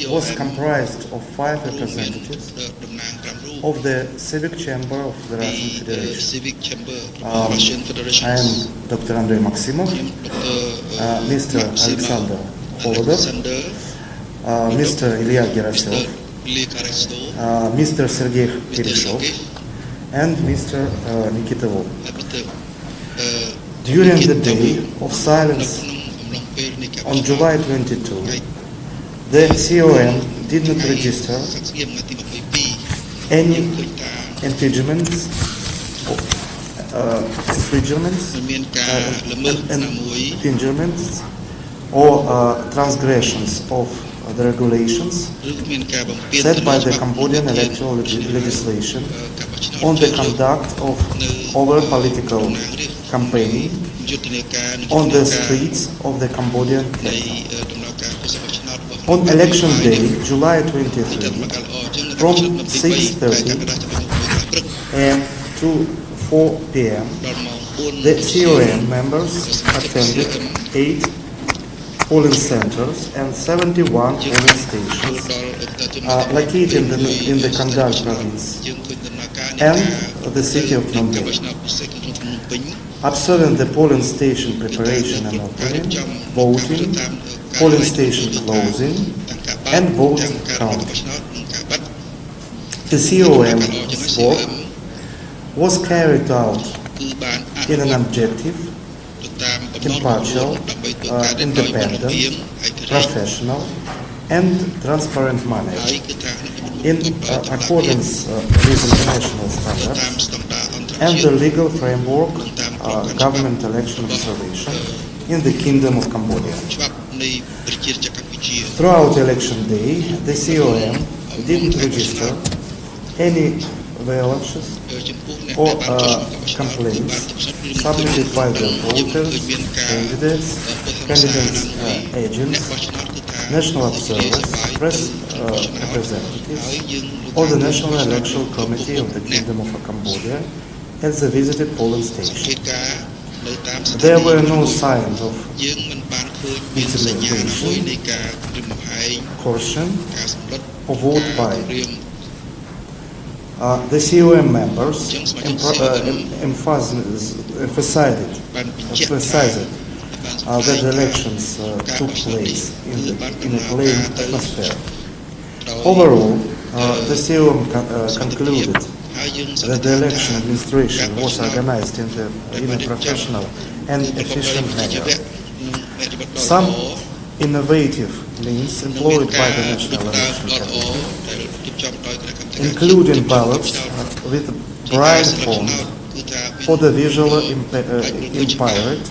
was comprised of 5 representatives of the Civic Chamber of the Russian Federation. Civic Chamber I Russian Federation. am Dr. Andrei Maximov, Mr. Alexander Holodov, Mr. Ilya Gerasov, Mr. Sergei Pereshov, and Mr. Nikita Vol. During the day of silence on July 22, the COM did not register any infringements or transgressions of the regulations set by the Cambodian electoral legislation on the conduct of over political campaigning on the streets of the Cambodian capital. On election day, July 23, from 6:30 a.m. to 4 p.m., the COM members attended 8 polling centers and 71 polling stations located in the Kandal province and the city of Phnom Penh. Observing the polling station preparation and opening, voting, polling station closing, and vote counting. The COM work was carried out in an objective, impartial, independent, professional, and transparent manner in accordance with international standards and the legal framework government election observation in the Kingdom of Cambodia. Throughout election day, the COM didn't register any violations or complaints submitted by the voters, candidates, agents, national observers, press representatives, or the National Electoral Committee of the Kingdom of Cambodia at the visited polling station. There were no signs of intimidation, coercion, or vote buying. The COM members emphasized that the elections took place in a plain atmosphere. Overall, the COM concluded that the election administration was organized in a professional and efficient manner. Some innovative means employed by the National Election Committee, including ballots with braille font for the visually impaired,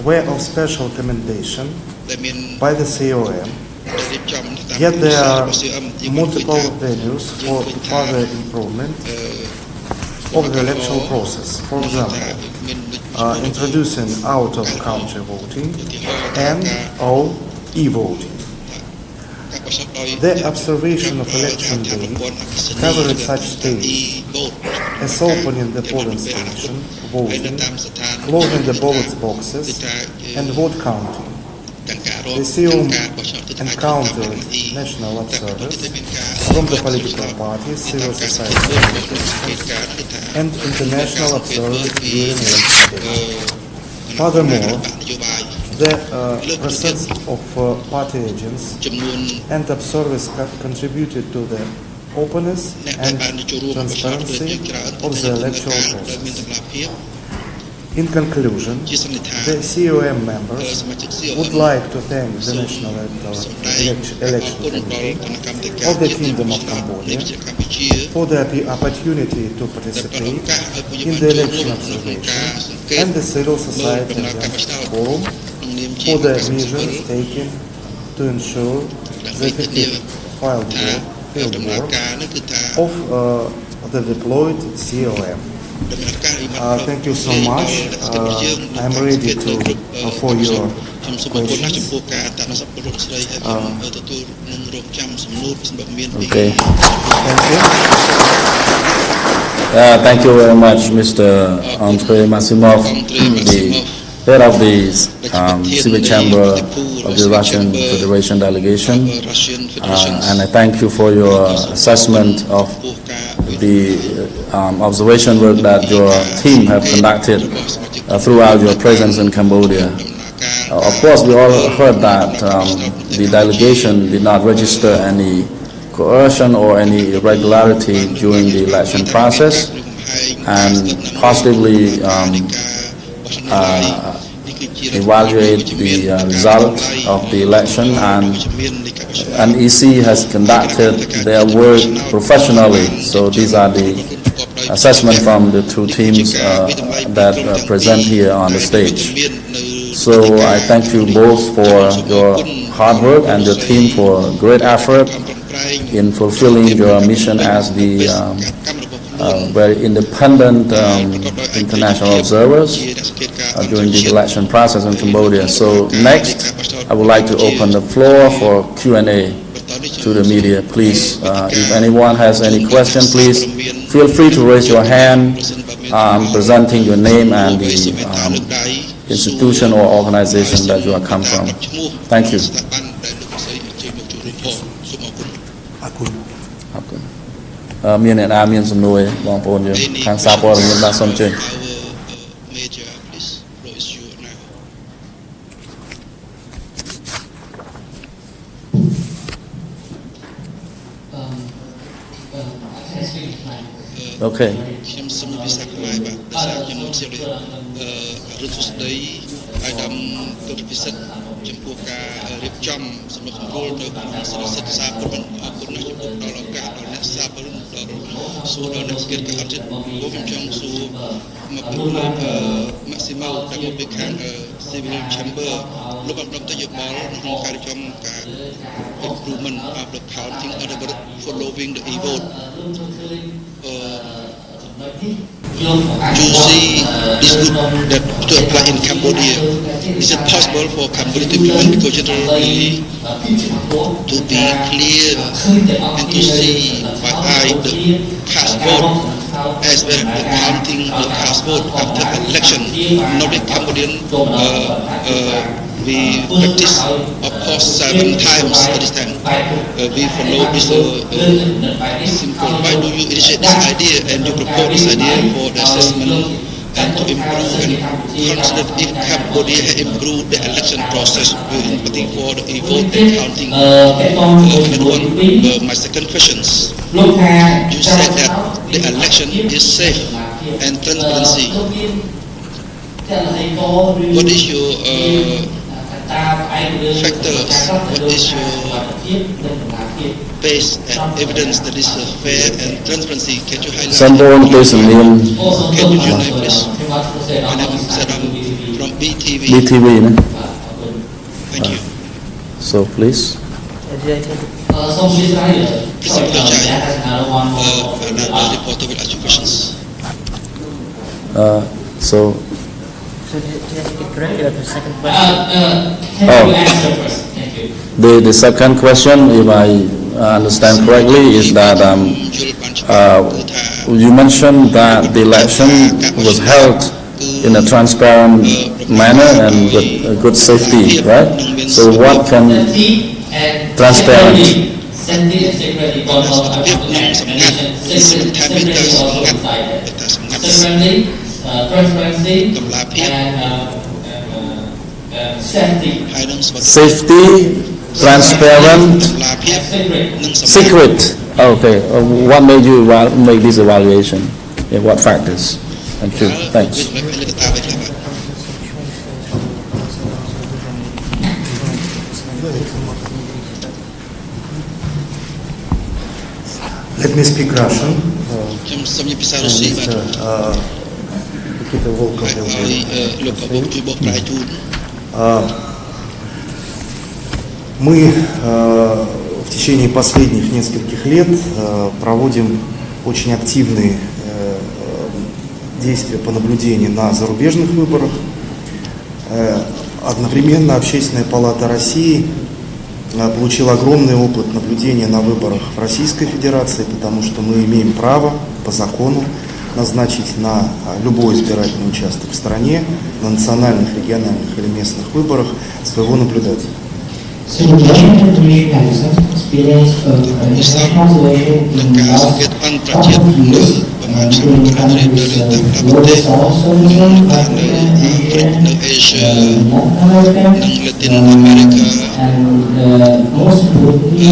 were of special commendation by the COM. Yet there are multiple venues for further improvement of the electoral process. For example, introducing out-of-country voting and/or e-voting. The observation of election day covered such stages as opening the polling station, voting, closing the ballot boxes, and vote counting. The COM encountered national observers from the political parties, civil society and international observers during election day. Furthermore, the presence of party agents and observers contributed to the openness and transparency of the electoral process. In conclusion, the COM members would like to thank the National Election Committee of the Kingdom of Cambodia for the opportunity to participate in the election observation and the civil society forum for the measures taken to ensure the effective field work of the deployed COM. Thank you so much. I'm ready for your questions. Okay. Thank you. Thank you very much, Mr. Andrei Maximov, the head of the Civic Chamber of the Russian Federation delegation, and I thank you for your assessment of the observation work that your team have conducted throughout your presence in Cambodia. Of course, we all heard that the delegation did not register any coercion or any irregularity during the election process, and positively evaluate the result of the election, and NEC has conducted their work professionally. So these are the assessment from the two teams that present here on the stage. So I thank you both for your hard work and your team for great effort in fulfilling your mission as the very independent international observers during the election process in Cambodia. So next, I would like to open the floor for Q&A to the media. Please, if anyone has any question, please feel free to raise your hand, presenting your name and the institution or organization that you are come from. Thank you. Miền Nam Nam miền Sầm Nui, bong pôn như khang sa po miền Bắc Sông Chơi. Okay. Civil Chamber លោកបានប្រឹងទៅយោបល់ក្នុងការរៀបចំការ improvement of the counting of the vote following the e-vote. To see this good that to apply in Cambodia, is it possible for Cambodia to implement the generally to be clear and to see by eye the cast vote as well as counting the cast vote after election? Not the Cambodian we practice of course 7 times at this time. We follow this simple. Why do you initiate this idea and you propose this idea for the assessment and to improve and consider if Cambodia has improved the election process, in particular for the e-vote and counting? My second question is, you said that the election is safe and transparency. What is your factors? What is your base and evidence that is fair and transparency? Can you highlight? Can you name please? My name is Saddam from BTV. BTV. Thank you. So please. Reporter will ask you questions. So did I get correctly the second question? Oh. Answer first. Thank you. The second question, if I understand correctly, is that you mentioned that the election was held in a transparent manner and with good safety, right? So what can transparent? Transparency and safety, transparent, secret. Okay. What made you make this evaluation? What factors? Thank you. Thanks. Let me speak Russian. Мы в течение последних нескольких лет проводим очень активные действия по наблюдению на зарубежных выборах. Одновременно Общественная палата России получила огромный опыт наблюдения на выборах в Российской Федерации, потому что мы имеем право по закону назначить на любой избирательный участок в стране, на национальных, региональных или местных выборах своего наблюдателя. So the Washington Commission has some experience of international observation in the last couple of years, including countries global south, Southern Africa, Asia, Latin America, and most importantly,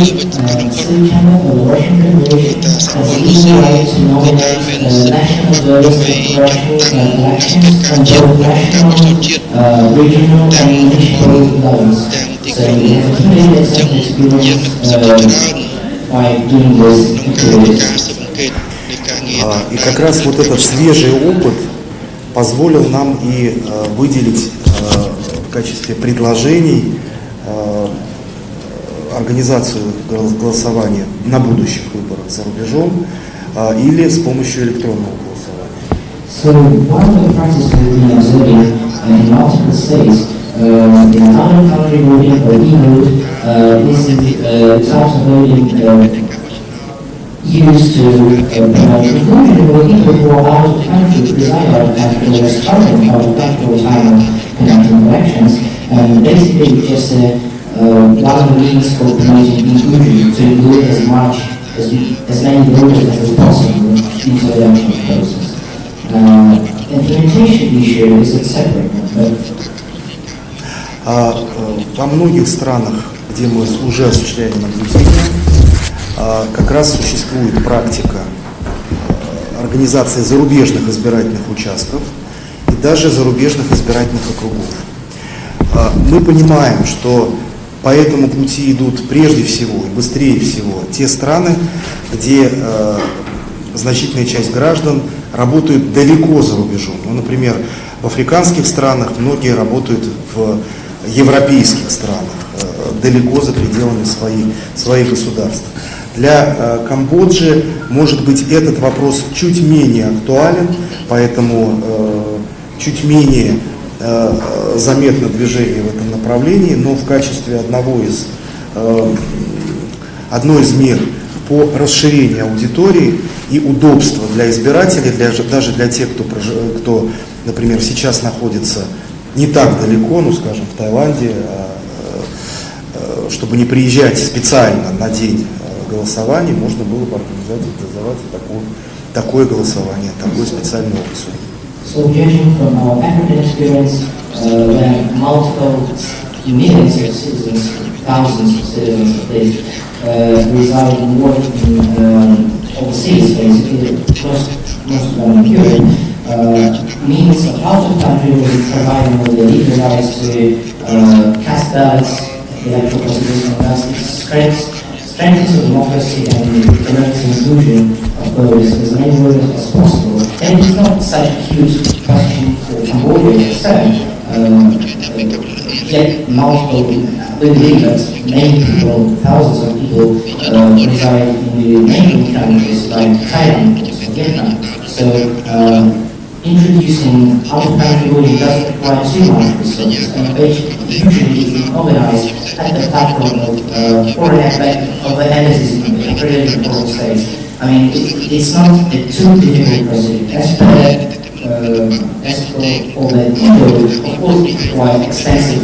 City Channel of the Russian Federation has even right to nominate national observers of Russian elections on both national, regional, and municipal levels. So we have accumulated some experience by doing this activities. И как раз вот этот свежий опыт позволил нам и выделить в качестве предложений организацию голосования на будущих выборах за рубежом или с помощью электронного голосования. So one of the practices we've been observing in multiple states in another country voting or e-vote is the types of voting used to promote inclusion for people who are out of the country, reside out of the country, or are struggling out of the country or time of conducting elections. And basically just one of the means for promoting inclusion to include as many voters as possible into the election process. Implementation issue is a separate one, во многих странах, где мы уже осуществляем наблюдение, как раз существует практика организации зарубежных избирательных участков и даже зарубежных избирательных округов. Мы понимаем, что по этому пути идут прежде всего и быстрее всего те страны, где значительная часть граждан работают далеко за рубежом. Ну, например, в африканских странах многие работают в европейских странах, далеко за пределами своих государств. Для Камбоджи, может быть, этот вопрос чуть менее актуален, поэтому чуть менее заметно движение в этом направлении, но в качестве одной из мер по расширению аудитории и удобства для избирателей, даже для тех, кто, например, сейчас находится не так далеко, ну, скажем, в Таиланде, чтобы не приезжать специально на день голосования, можно было бы организовать такое голосование, такую специальную опцию. So judging from our African experience, where multiple millions of citizens, thousands of citizens at least, reside and work in overseas, basically, most of them in Europe, means that out of country will be providing with the legal rights to cast ballots, electoral procedures, and thus strengthens the democracy and promotes inclusion of voters as many voters as possible. And it's not such a huge question for Cambodia itself. Yet we believe that many people, thousands of people, reside in the neighboring countries like Thailand or Vietnam. So introducing out-of-country voting doesn't require too much resources, and usually is organized at the platform of foreign embassies in accredited foreign states. I mean, it's not a too difficult procedure. As for the e-vote, of course, it requires extensive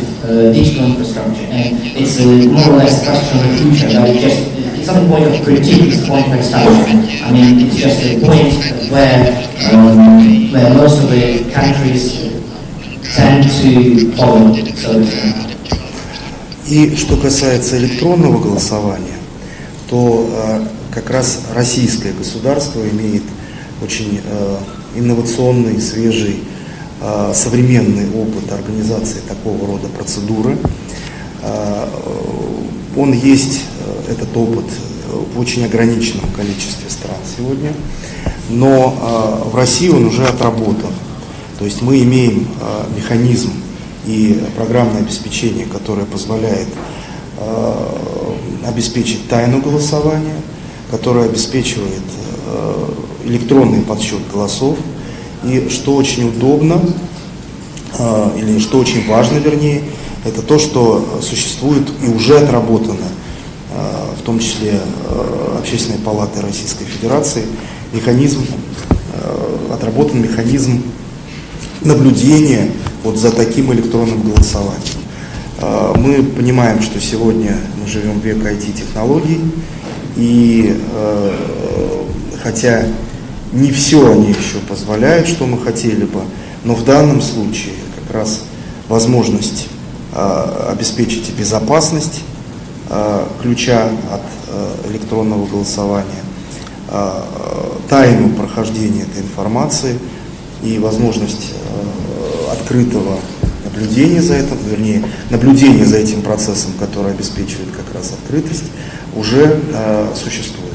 digital infrastructure, and it's more or less a question of the future. That it's not a point of critique, it's a point of expansion. I mean, it's just a point where most of the countries tend to follow. И что касается электронного голосования, то как раз российское государство имеет очень инновационный, свежий, современный опыт организации такого рода процедуры. Он есть, этот опыт, в очень ограниченном количестве стран сегодня, но в России он уже отработан. То есть мы имеем механизм и программное обеспечение, которое позволяет обеспечить тайну голосования, которое обеспечивает электронный подсчет голосов. И что очень удобно, или что очень важно, вернее, это то, что существует и уже отработано, в том числе Общественной палаты Российской Федерации, механизм отработан механизм наблюдения вот за таким электронным голосованием. Мы понимаем, что сегодня мы живем в век IT-технологий, и хотя не все они еще позволяют, что мы хотели бы, но в данном случае как раз возможность обеспечить безопасность ключа от электронного голосования, тайну прохождения этой информации и возможность открытого наблюдения за этим, вернее, наблюдение за этим процессом, который обеспечивает как раз открытость, уже существует.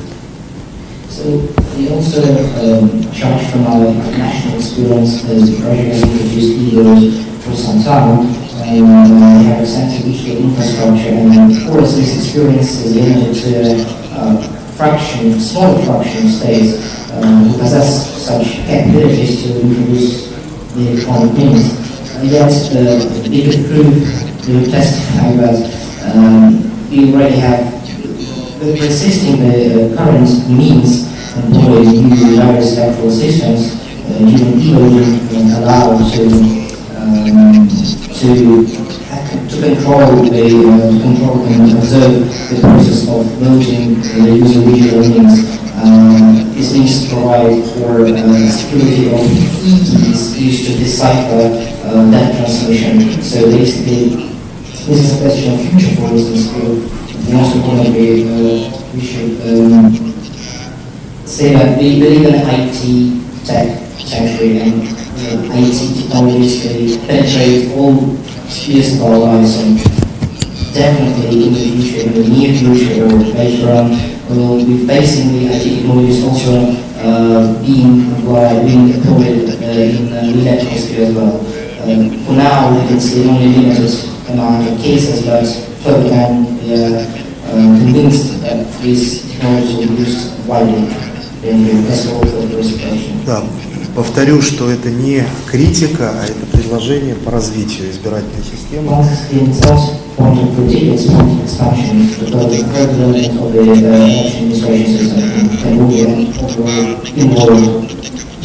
So we also charge from our national experience as the project has introduced e-vote for some time, and we have extensive digital infrastructure, and of course this experience is limited to a small fraction of states who possess such capabilities to introduce the electronic means. Yet we could prove, we would testify that we already have resisting the current means employed using various electoral systems, even e-voting allow to control and observe the process of voting using digital means. This means to provide for security of e-keys used to decipher that transmission. So basically, this is a question of future, for instance. And also probably we should say that we believe in IT tech century, and IT technologies they penetrate all spheres of our lives, and definitely in the future, in the near future or later on, we will be facing the IT technologies also being deployed in electoral sphere as well. For now, we can see only limited amount of cases, but further on, we are convinced that these technologies will be used widely. That's all for the first question. Да, повторю, что это не критика, а это предложение по развитию избирательной системы. Point of critique is point of expansion, because the further development of the election administration system can move involved.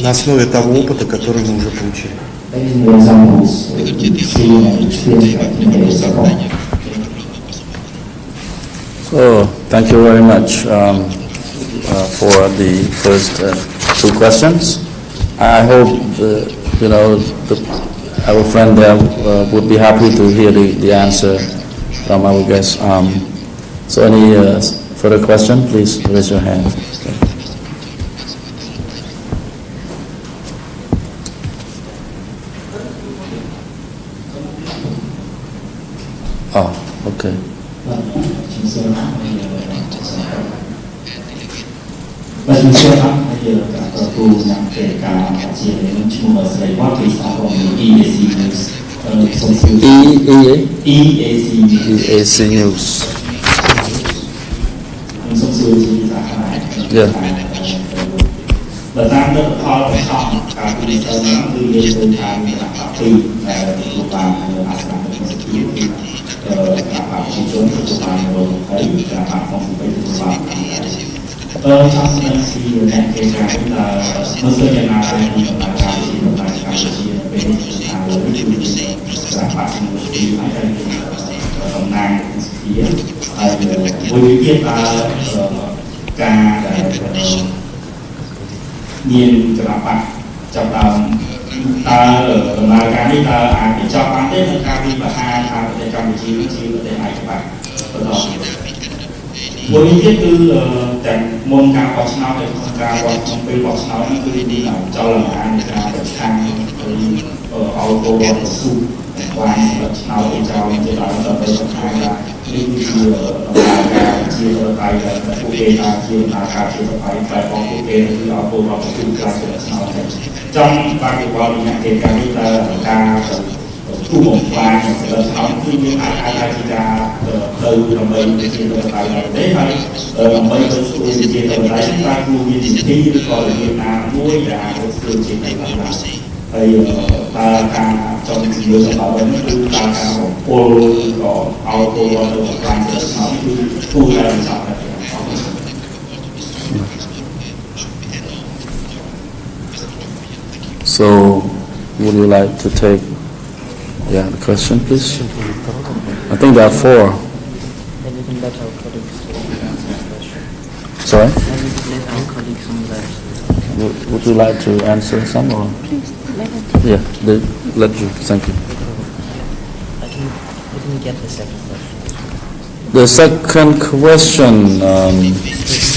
На основе того опыта, который мы уже получили. Based on the examples seen and experienced in the second. So, thank you very much for the first two questions. I hope our friend there would be happy to hear the answer from our guest. So, any further question? Please raise your hand. Oh, okay. EAC News. Yeah. Một ý kiến cứ tại môn cao bọc snow thì không cao bọc bên bọc snow nó cứ đi nào cho lần ăn để ra được thang ở auto bọc su qua bọc snow thì cho thì đó là bên bọc thang là đi chia là cả chia tay là phụ kê là chia là cả chia phải bọc phụ kê thì auto bọc su là bọc snow trong ba cái bọc này thì cái là ca thu một vài sẽ là không khi những ai chỉ ra từ đồng bền để chia từ tài này đấy thôi đồng bền từ sự chia từ đấy chúng ta luôn như thi gọi là Việt Nam nuôi là một sự chia từ là thì ta cả trong nhiều sản phẩm đấy chúng ta cả một polo có auto và được làm được nó cứ thu ra làm sao So, would you like to take the question, please? I think there are 4. Maybe we can let our colleagues answer the question. Sorry? Maybe we can let our colleagues on that. Would you like to answer some or? Please, let us. Yeah, let you. Thank you. I didn't get the second question. The second question,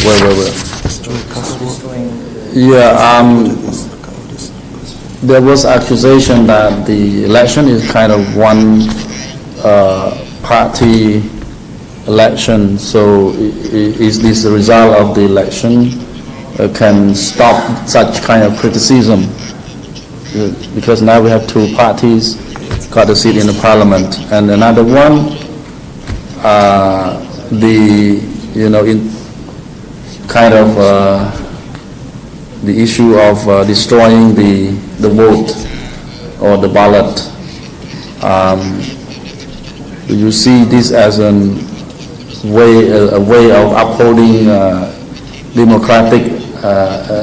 wait. Yeah, there was accusation that the election is kind of one party election. So is this the result of the election can stop such kind of criticism? Because now we have 2 parties got a seat in the parliament, and another one, in kind of the issue of destroying the vote or the ballot. Do you see this as a way of upholding democratic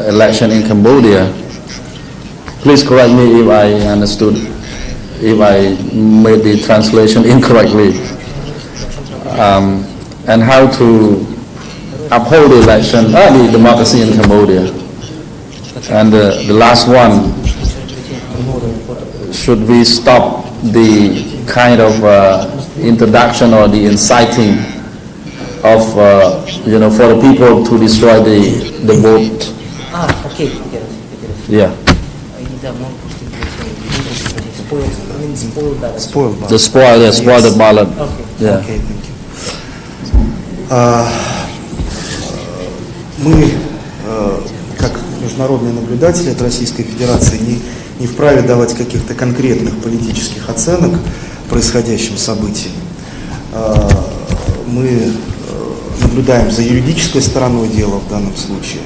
election in Cambodia? Please correct me if I understood, if I made the translation incorrectly. And how to uphold the election, the democracy in Cambodia. And the last one, should we stop the kind of introduction or the inciting of, for the people to destroy the vote? Okay, I get it. Yeah. Spoil the ballot. Okay. Yeah. Okay, thank you. Мы, как международные наблюдатели от Российской Федерации, не вправе давать каких-то конкретных политических оценок происходящим событиям. Мы наблюдаем за юридической стороной дела в данном случае.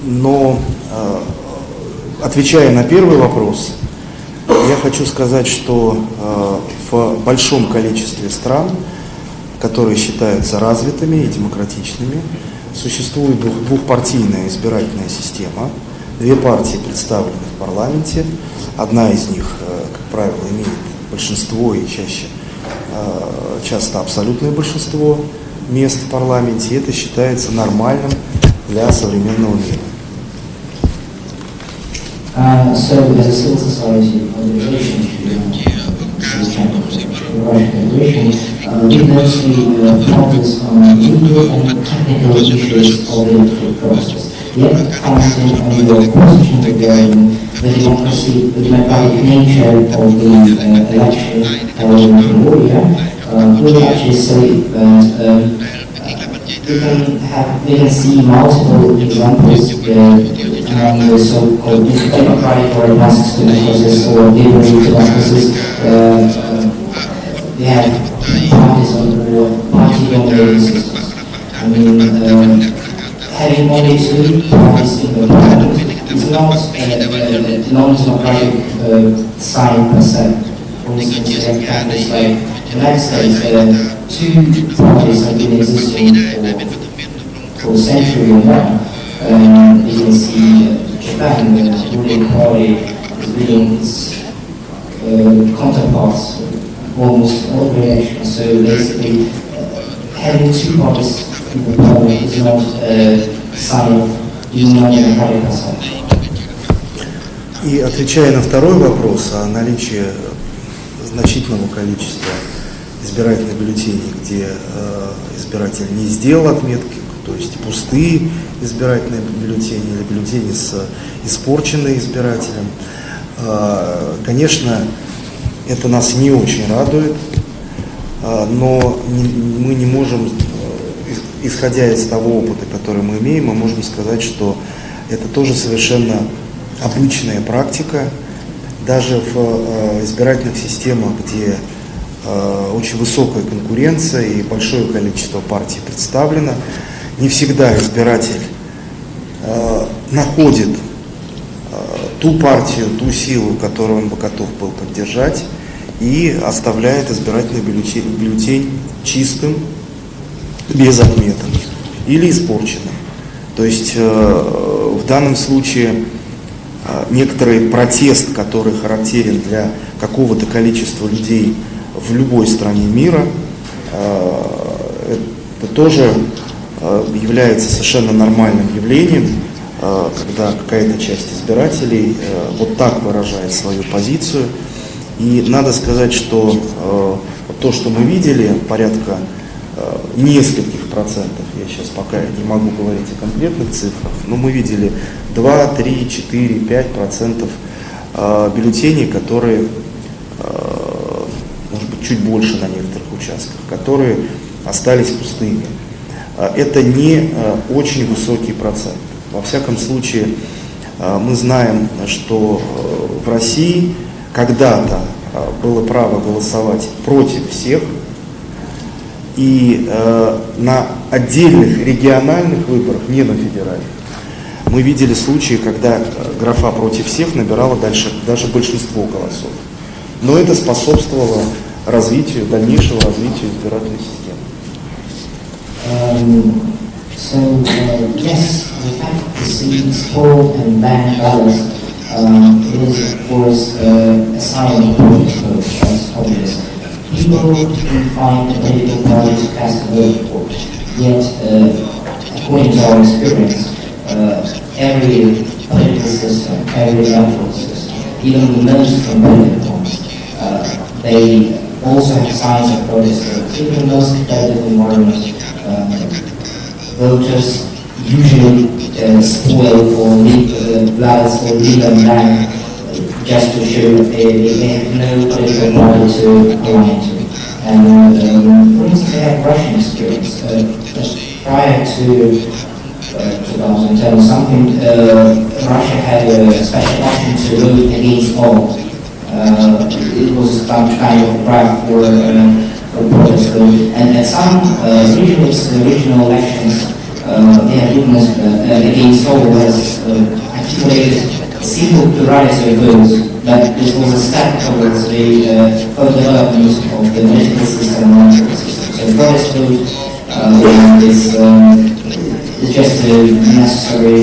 Но, отвечая на первый вопрос, я хочу сказать, что в большом количестве стран, которые считаются развитыми и демократичными, существует двухпартийная избирательная система. 2 партии представлены в парламенте. Одна из них, как правило, имеет большинство и часто абсолютное большинство мест в парламенте. И это считается нормальным для современного мира. So, as a civil society organization, we mostly focus on legal and technical issues of the electoral process. Yet, commenting on your question regarding the democratic nature of the election in Cambodia, we would actually say that we can see multiple examples among the so-called democratic or advanced process or liberal democracies. We have parties or party-dominated systems. I mean, having only 2 parties in the parliament is not a non-democratic sign per se. For instance, we have countries like the United States where 2 parties have been existing for a century or more. You can see Japan, where the ruling party is being its counterparts almost all the elections. So basically, having 2 parties in the parliament is not a sign of non-democratic assembly. И отвечая на второй вопрос о наличии значительного количества избирательных бюллетеней, где избиратель не сделал отметки, то есть пустые избирательные бюллетени или бюллетени с испорченной избирателем, конечно, это нас не очень радует, но мы не можем, исходя из того опыта, который мы имеем, мы можем сказать, что это тоже совершенно обычная практика. Даже в избирательных системах, где очень высокая конкуренция и большое количество партий представлено, не всегда избиратель находит ту партию, ту силу, которую он бы готов был поддержать, и оставляет избирательный бюллетень чистым, без отметок или испорченным. То есть в данном случае некоторый протест, который характерен для какого-то количества людей в любой стране мира, это тоже является совершенно нормальным явлением, когда какая-то часть избирателей вот так выражает свою позицию. И надо сказать, что то, что мы видели, порядка нескольких процентов, я сейчас пока не могу говорить о конкретных цифрах, но мы видели 2, 3, 4, 5% бюллетеней, которые, может быть, чуть больше на некоторых участках, которые остались пустыми. Это не очень высокий процент. Во всяком случае, мы знаем, что в России когда-то было право голосовать против всех, и на отдельных региональных выборах, не на федеральных, мы видели случаи, когда графа «против всех» набирала даже большинство голосов. Но это способствовало развитию, дальнейшему развитию избирательной системы. Yes, in fact, the spoiled and banned ballots is, of course, a sign of populism. People can find a political party to cast a vote for, yet, according to our experience, every political system, every electoral system, even the most competitive ones, they also have signs of protest. Even the most competitive environments, voters usually spoil or leave ballots or leave them blank just to show that they have no political party to align to. And for instance, they have Russian experience. Prior to 2010 something, Russia had a special option to vote against all. It was some kind of drive for protest vote. And at some regional elections, they have witnessed against all has accumulated single plurality of votes, but this was a step towards the further development of the political system and electoral system. So protest vote is just a necessary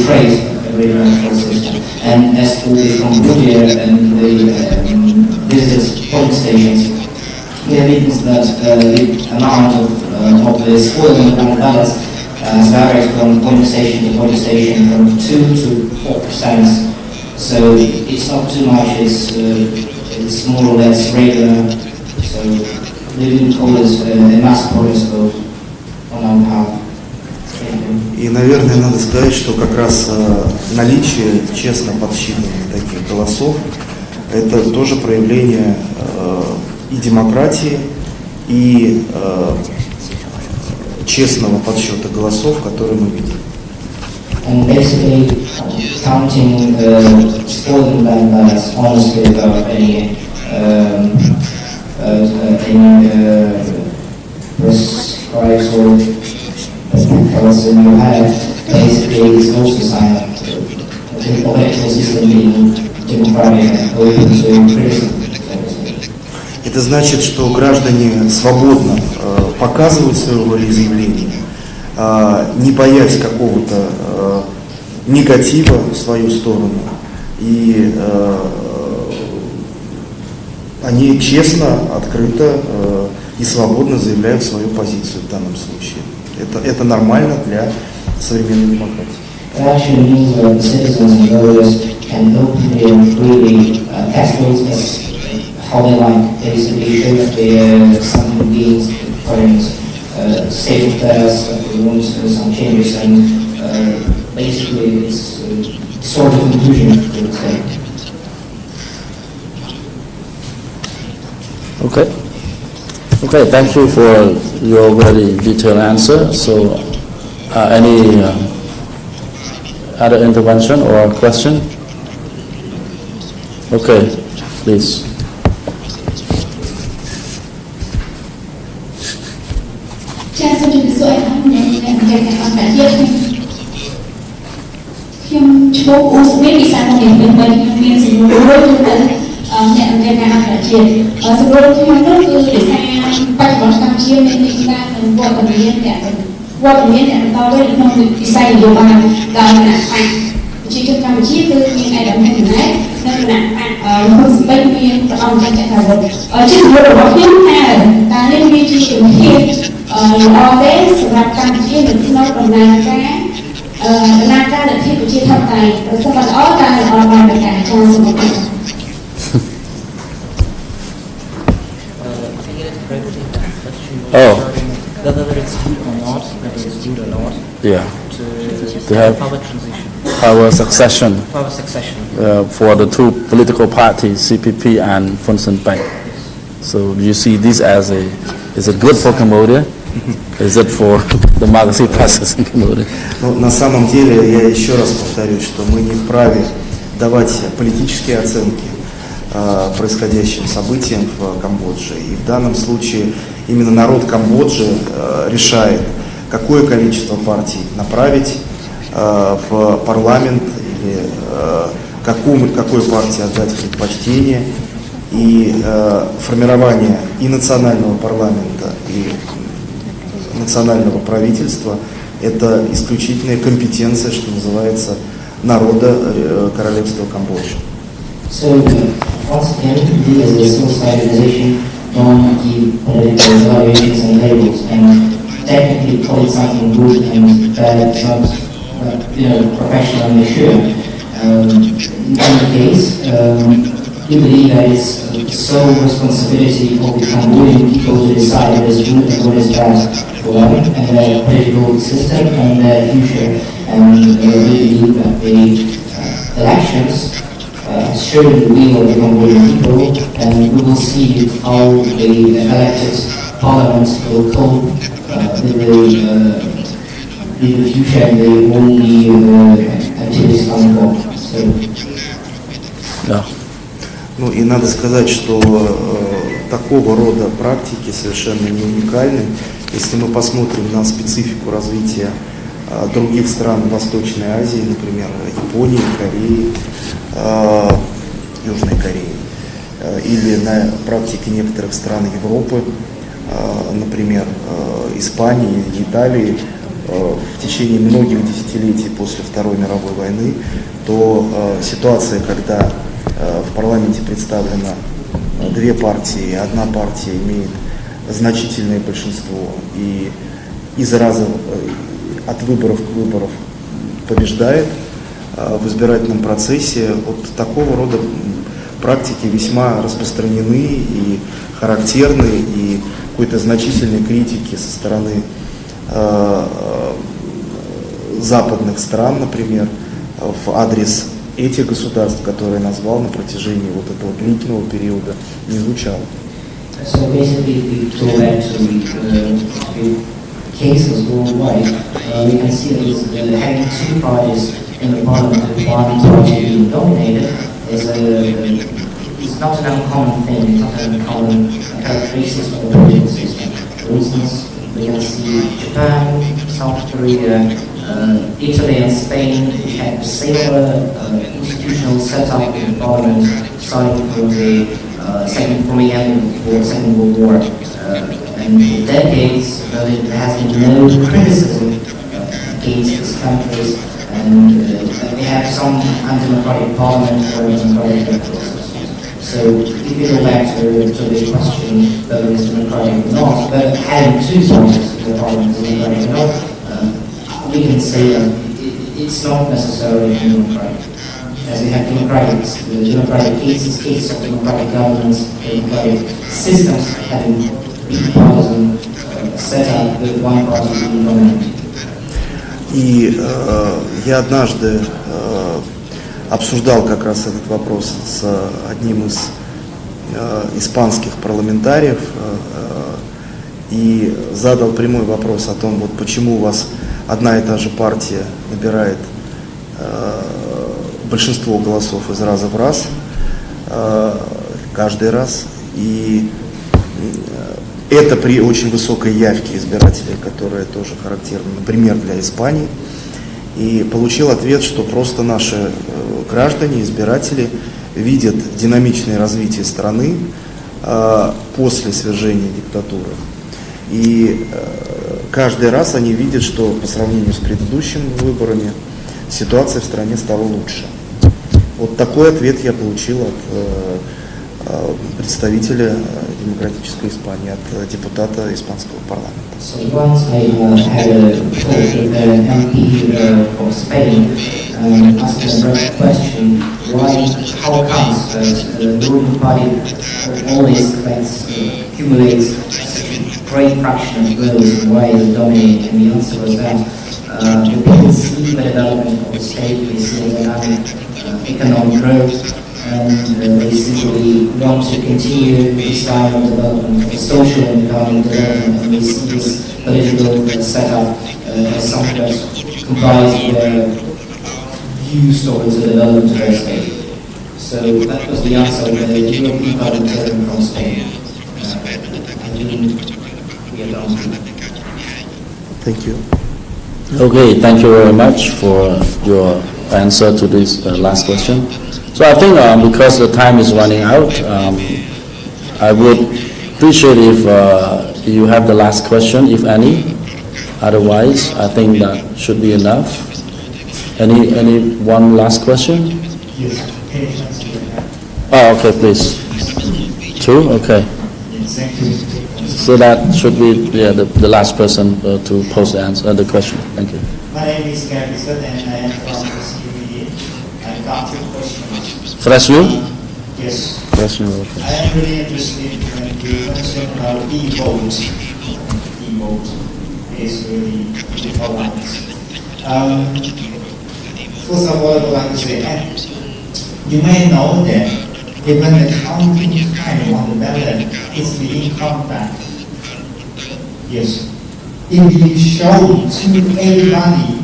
trait of the electoral system. And as for the Cambodia and the visitors polling stations, we have witnessed that the amount of the spoiling of ballots has varied from polling station to polling station from 2 to 4%. So it's not too much, it's more or less regular. So we will call this a mass protest vote on our behalf. И, наверное, надо сказать, что как раз наличие честно подсчитанных таких голосов – это тоже проявление и демократии, и честного подсчета голосов, которые мы видим. And basically, counting spoiling ballots honestly without any prescribes or methods in your head, basically is also a sign of the electoral system being democratic and open to criticism. Это значит, что граждане свободно показывают свое волеизъявление, не боясь какого-то негатива в свою сторону. И они честно, открыто и свободно заявляют свою позицию в данном случае. Это нормально для современной демократии. It actually means that the citizens and voters can openly and freely cast votes as how they like. Basically, show that they some beings current state of affairs, that they want some changes, and basically it's sort of conclusion, I would say. Okay, thank you for your very detailed answer. So, any other intervention or question? Okay, please. វត្តមានអ្នកបន្តវេនក្នុងវិស័យនយោបាយដោយគណៈបកប្រជាជនកម្ពុជាគឺមានឯកឧត្តមហ៊ុនម៉ាណែតនិងគណៈបកហ៊ុនស៊ិនប៉ិចមានព្រះអង្គចន្ទថាវុឌ្ឍជាសម្រួលរបស់ខ្ញុំថាការនេះវាជាជំហានល្អទេសម្រាប់កម្ពុជានៅក្នុងដំណើរការលទ្ធិប្រជាធិបតេយ្យប្រសិនបើល្អតើល្អបានដោយការចារសម្រាប់ Oh. Whether it's good or not, whether it's good or not. Yeah. To have power transition. Power succession. Power succession. For the two political parties, CPP and Hun Sen Pai. So do you see this as is it good for Cambodia? Is it for democracy process in Cambodia? Ну, на самом деле, я еще раз повторюсь, что мы не вправе давать политические оценки происходящим событиям в Камбодже. И в данном случае именно народ Камбоджи решает, какое количество партий направить в парламент или какой партии отдать предпочтение. И формирование и национального парламента, и национального правительства – это исключительная компетенция, что называется, народа Королевства Камбоджа. So, once again, this is a suicide organization on the political evaluations and labels, and technically call it something good and bad, it's not, professionally sure. In any case, we believe that it's the sole responsibility of the Cambodian people to decide what is good and what is bad for them and their political system and their future. And we believe that the elections show the will of the Cambodian people, and we will see how the elected parliament will cope with the future and all the activities coming forward. So, Yeah. Ну и надо сказать, что такого рода практики совершенно не уникальны. Если мы посмотрим на специфику развития других стран Восточной Азии, например, Японии, Кореи, Южной Кореи, или на практике некоторых стран Европы, например, Испании, Италии, в течение многих десятилетий после Второй мировой войны, то ситуация, когда в парламенте представлено две партии, и одна партия имеет значительное большинство и из раза от выборов к выборам побеждает в избирательном процессе, вот такого рода практики весьма распространены и характерны, и какой-то значительной критики со стороны западных стран, например, в адрес этих государств, которые я назвал на протяжении вот этого длительного периода, не звучало. So basically, if we go back to the cases worldwide, we can see that having two parties in the parliament with one party being dominated is not an uncommon thing, it's not an uncommon characteristic of the political system. For instance, we can see Japan, South Korea, Italy and Spain, which had a similar institutional setup in the parliament starting from the from the end of the Second World War. And for decades, there has been no criticism against these countries, and they have some undemocratic parliament or democratic process. So if you go back to the question whether it's democratic or not, but having two parties in the parliament is democratic or not, we can say that it's not necessarily democratic. As we have democratic cases of democratic governments, democratic systems having bipartisan setup with one party being dominant. И я однажды обсуждал как раз этот вопрос с одним из испанских парламентариев и задал прямой вопрос о том, вот почему у вас одна и та же партия набирает большинство голосов из раза в раз, каждый раз, и это при очень высокой явке избирателей, которая тоже характерна, например, для Испании. И получил ответ, что просто наши граждане, избиратели видят динамичное развитие страны после свержения диктатуры. И каждый раз они видят, что по сравнению с предыдущими выборами ситуация в стране стала лучше. Вот такой ответ я получил от представителя Демократической Испании, от депутата испанского парламента. So once I had a talk with the MP from Spain, asking a question, how comes the ruling party always accumulates a great fraction of votes, and why is it dominating? And the answer was that the people see the development of the state, they see the dynamic economic growth, and they simply want to continue this line of development, the social and economic development, and they see this political setup as something that comprises their views towards the development of their state. So that was the answer of the European parliamentarian from Spain. I didn't get on to that. Thank you. Okay, thank you very much for your answer to this last question. So I think because the time is running out, I would appreciate if you have the last question, if any. Otherwise, I think that should be enough. Any one last question? Yes. Oh, okay, please. Two? Okay. Thank you. So that should be the last person to pose the question. Thank you. My name is Gary and I am from the CUED. I've got two questions. Fresh you? Yes. Fresh you, okay. I am really interested when you mention about e-vote. E-vote is really important. First of all, I would like to say, you may know that even the counting time on the ballot is being compact. Yes. If you show to everybody,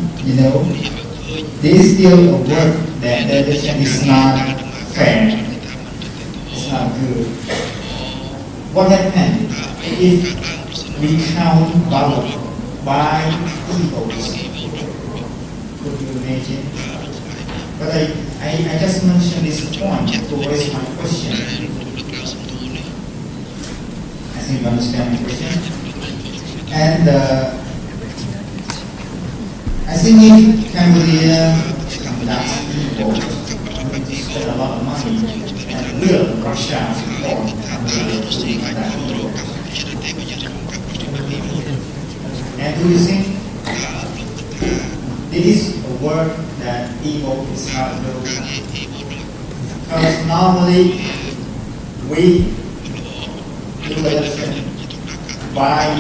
there is still a work that the election is not fair. It's not good. What happens if we count ballot by e-votes? Could you imagine? But I just mentioned this point to raise my question. I think you understand my question. And I think if Cambodia conducts e-vote, spend a lot of money, and will Russia support Cambodia to conduct e-vote? And do you think it is a work that e-vote is not doing? Because normally we do election by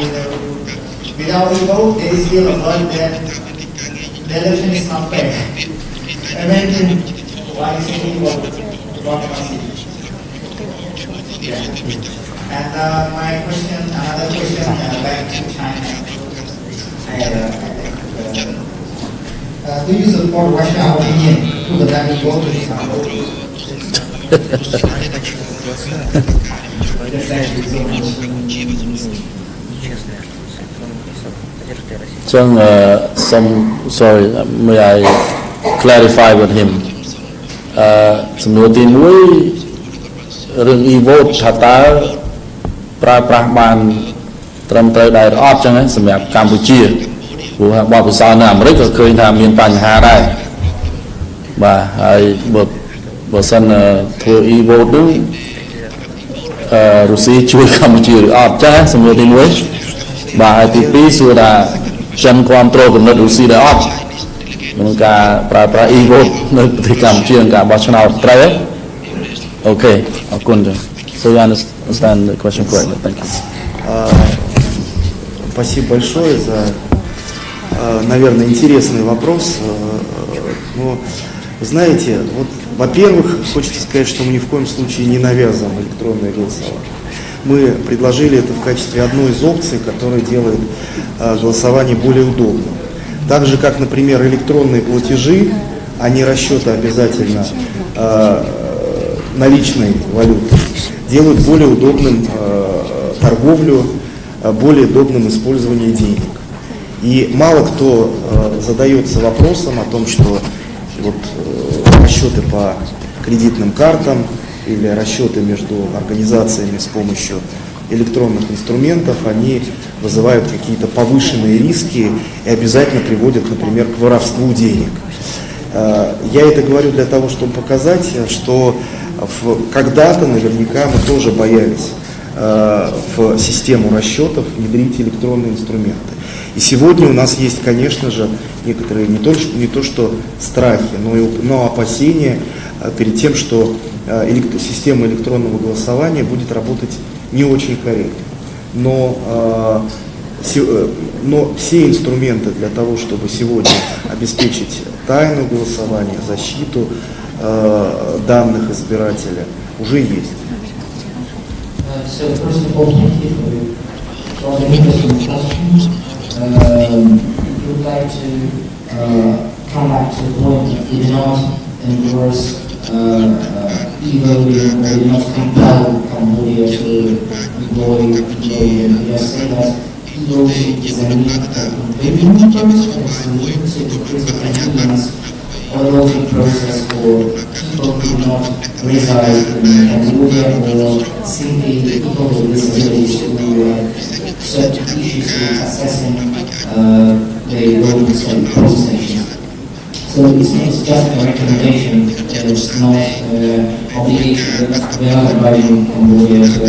without e-vote, there is still a vote that the election is not fair. Imagine why is it e-vote? What was it? Yeah. And my question, another question, back to China. Do you support Russia's opinion to the time you go to Sorry, may I clarify with him? សំណួរទី1រឿង e-vote ថាតើប្រើប្រាស់បានត្រឹមត្រូវដែរអត់ចឹងសម្រាប់កម្ពុជាព្រោះបទពិសោធន៍នៅអាមេរិកក៏ឃើញថាមានបញ្ហាដែរបាទហើយបើសិនធ្វើ e-vote នោះរុស្ស៊ីជួយកម្ពុជាឬអត់ចាសំណួរទី1បាទហើយទី2សួរថាចិនគ្រប់គ្រងគំនិតរុស្ស៊ីដែរអត់ក្នុងការប្រើប្រាស់ e-vote នៅប្រទេសកម្ពុជាក្នុងការបោះឆ្នោតត្រូវទេអូខេអរគុណចឹង So you understand the question correctly. Thank you. Спасибо большое за, наверное, интересный вопрос. Но, знаете, вот, во-первых, хочется сказать, что мы ни в коем случае не навязываем электронное голосование. Мы предложили это в качестве одной из опций, которая делает голосование более удобным. Так же, как, например, электронные платежи, а не расчеты обязательно наличной валюты, делают более удобным торговлю, более удобным использование денег. И мало кто задается вопросом о том, что вот, расчеты по кредитным картам или расчеты между организациями с помощью электронных инструментов, они вызывают какие-то повышенные риски и обязательно приводят, например, к воровству денег. Я это говорю для того, чтобы показать, что когда-то наверняка мы тоже боялись в систему расчетов внедрить электронные инструменты. И сегодня у нас есть, конечно же, некоторые не то что страхи, но опасения перед тем, что система электронного голосования будет работать не очень корректно. Но все инструменты для того, чтобы сегодня обеспечить тайну голосования, защиту данных избирателя, уже есть. So first of all, thank you for the interesting questions. Would like to come back to the point that we do not endorse e-voting, or we do not compel Cambodia to employ e-voting. We just say that e-voting is a convenient process, it's a inclusive convenience or voting process for people who do not reside in Cambodia or simply people with disabilities who certain issues with accessing the voting process. So it's just a recommendation, it's not obligation. We are not advising Cambodia to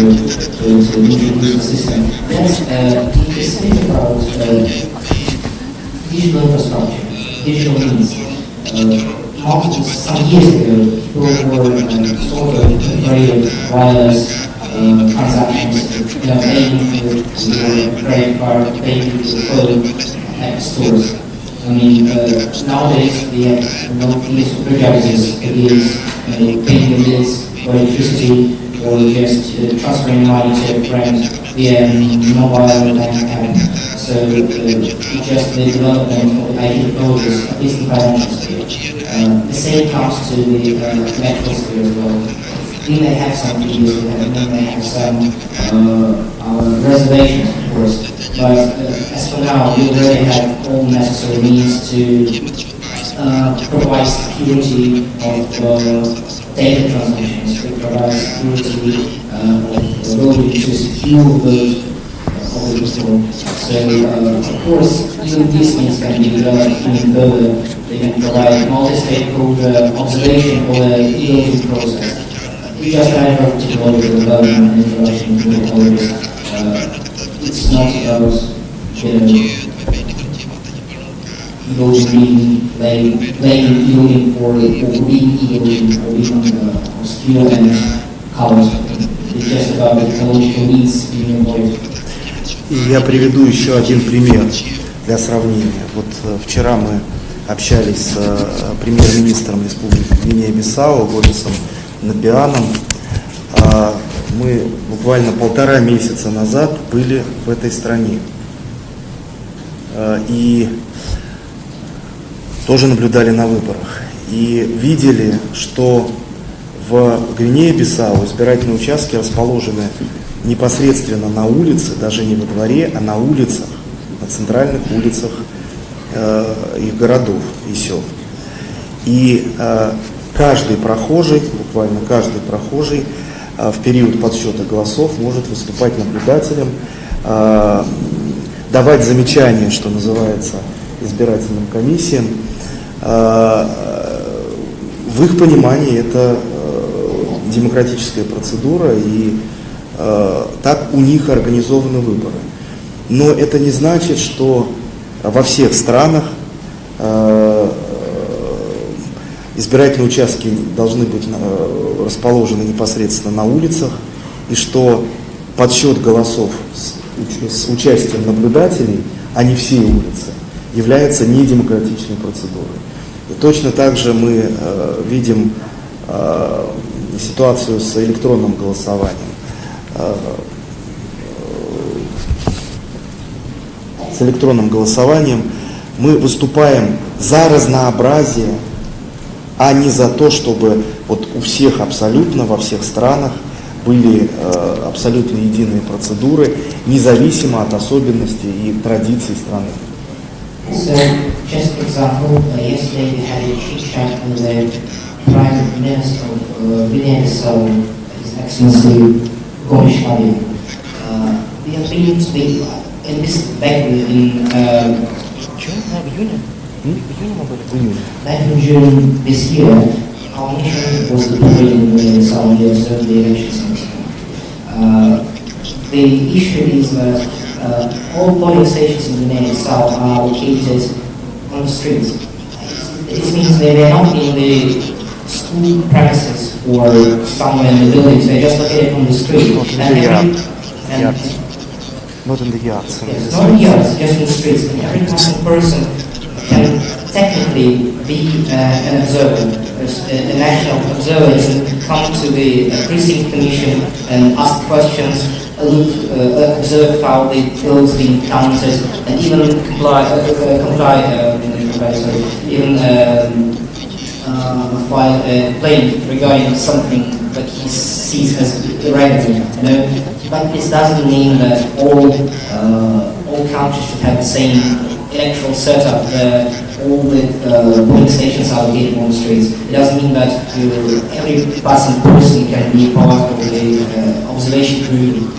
introduce the system. Let's think about digital infrastructure, digital means. Some years ago, people were sort of afraid of wireless transactions, paying with your credit card, paying with your phone at stores. I mean, nowadays we have no fees or prejudices against paying the bills for electricity or just transferring money to a friend via mobile bank app. So just the development of IT technologies, at least in the financial sphere. The same comes to the medical sphere as well. We may have some fees, we may have some reservations, of course, but as for now, we already have all necessary means to provide security of data transactions, to provide security of ability to secure those of the people. So, of course, even these things can be developed even further. They can provide multi-stakeholder observation of the e-voting process. We just have a technology development and introduction to technologies. It's not about, voting, playing e-voting for being e-voting, or being obscure and colored. It's just about the technological means being employed. И я приведу еще один пример для сравнения. Вот вчера мы общались с премьер-министром Республики Гвинея-Бисау Годесом Набианом. Мы буквально 1,5 месяца назад были в этой стране. И тоже наблюдали на выборах. И видели, что в Гвинее-Бисау избирательные участки расположены непосредственно на улице, даже не во дворе, а на улицах, на центральных улицах их городов и сел. И каждый прохожий, буквально каждый прохожий в период подсчета голосов может выступать наблюдателем, давать замечания, что называется, избирательным комиссиям. В их понимании это демократическая процедура, и так у них организованы выборы. Но это не значит, что во всех странах избирательные участки должны быть расположены непосредственно на улицах, и что подсчет голосов с участием наблюдателей, а не всей улицы, является недемократичной процедурой. И точно так же мы видим ситуацию с электронным голосованием. С электронным голосованием мы выступаем за разнообразие, а не за то, чтобы вот у всех абсолютно, во всех странах были абсолютно единые процедуры, независимо от особенностей и традиций страны. So, just example, yesterday we had a chit-chat with the Prime Minister of Guinea-Bissau, His Excellency Gomes Kadi. we have been to the in this back in back in June this year, our mission was deployed in Saudi to observe the elections. The issue is that all polling stations in the United South are located on the streets. It means that they are not in the school premises or somewhere in the buildings. They're just located on the street. Not in the yards. Yes, not in the yards, just in the streets. And every common person can technically be an observer, a national observer, and come to the precinct commission and ask questions, observe how the votes being counted, and even file a complaint regarding something that he sees as irregular. But this doesn't mean that all countries should have the same electoral setup. All the polling stations are located on the streets. It doesn't mean that every person can be part of the observation group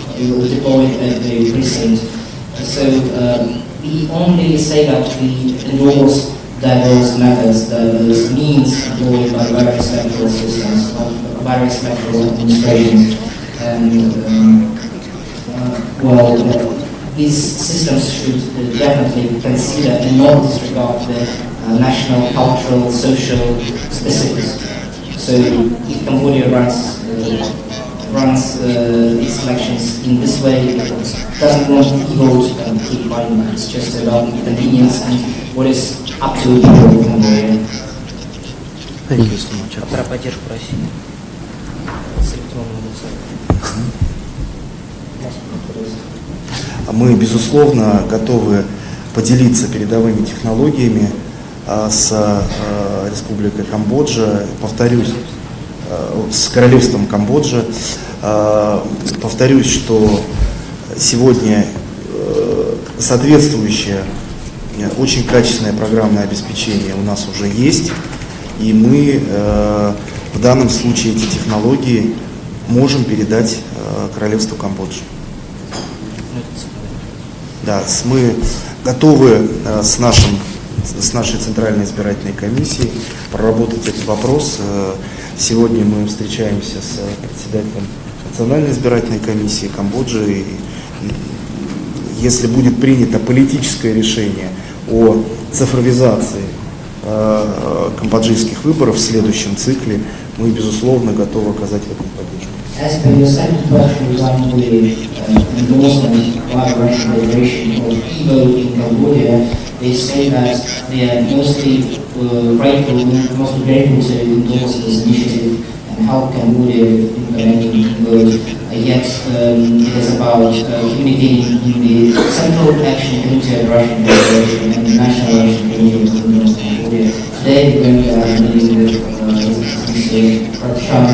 deployed at the precinct. So we only say that we endorse diverse methods, diverse means employed by various electoral systems, various electoral administrations. And these systems should definitely consider and not disregard the national, cultural, social specifics. So if Cambodia runs its elections in this way, it doesn't want people to keep fighting. It's just about convenience and what is up to the people of Cambodia. Thank you so much. Про поддержку России с электронным голосованием. Мы, безусловно, готовы поделиться передовыми технологиями с Республикой Камбоджа, повторюсь, с Королевством Камбоджа. Повторюсь, что сегодня соответствующее очень качественное программное обеспечение у нас уже есть, и мы в данном случае эти технологии можем передать Королевству Камбоджа. Да, мы готовы с нашей Центральной избирательной комиссией проработать этот вопрос. Сегодня мы встречаемся с председателем Национальной избирательной комиссии Камбоджи. И если будет принято политическое решение о цифровизации камбоджийских выборов в следующем цикле, мы, безусловно, готовы оказать в этом поддержку. As per your second question regarding the endorsement by Russian Federation of e-vote in Cambodia, they say that they are mostly grateful to endorse this initiative and help Cambodia implementing e-vote. Yet it is about communicating in the Central Action Committee of Russian Federation and the National Action Committee of Cambodia. Today we're going to have a meeting with Mr. Rakshan,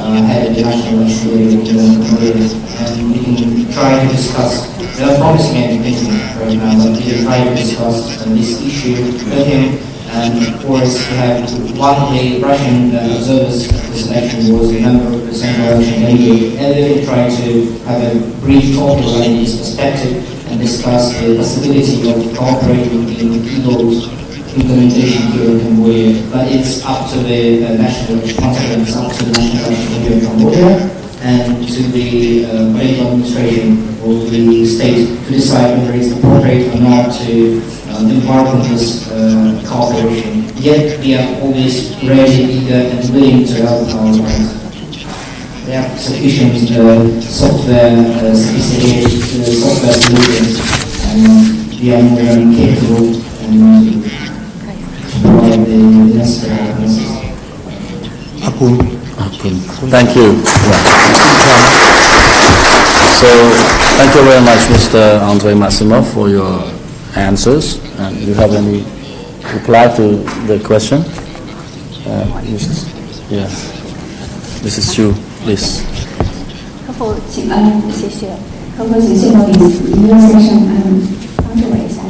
head of the National Assembly of Cambodia, and we can try to discuss. We are promising anything right now, but we can try to discuss this issue with him. And of course, we have one of the Russian observers of this election was a member of the Central Election Committee, and we can try to have a brief talk regarding his perspective and discuss the possibility of cooperating in e-vote implementation here in Cambodia, but it's up to the national responsibility, it's up to the National Election Committee of Cambodia and to the political administration of the state to decide whether it's appropriate or not to embark on this cooperation. Yet we are always ready, eager and willing to help our friends. They have sufficient software, sophisticated software solutions, and we are more than capable and provide the necessary analysis. Thank you. So, thank you very much, Mr. Andre Massimov, for your answers. And do you have any reply to the question? Mrs. Chu, please. 客户请谢谢。客户请谢莫里先生帮助我一下。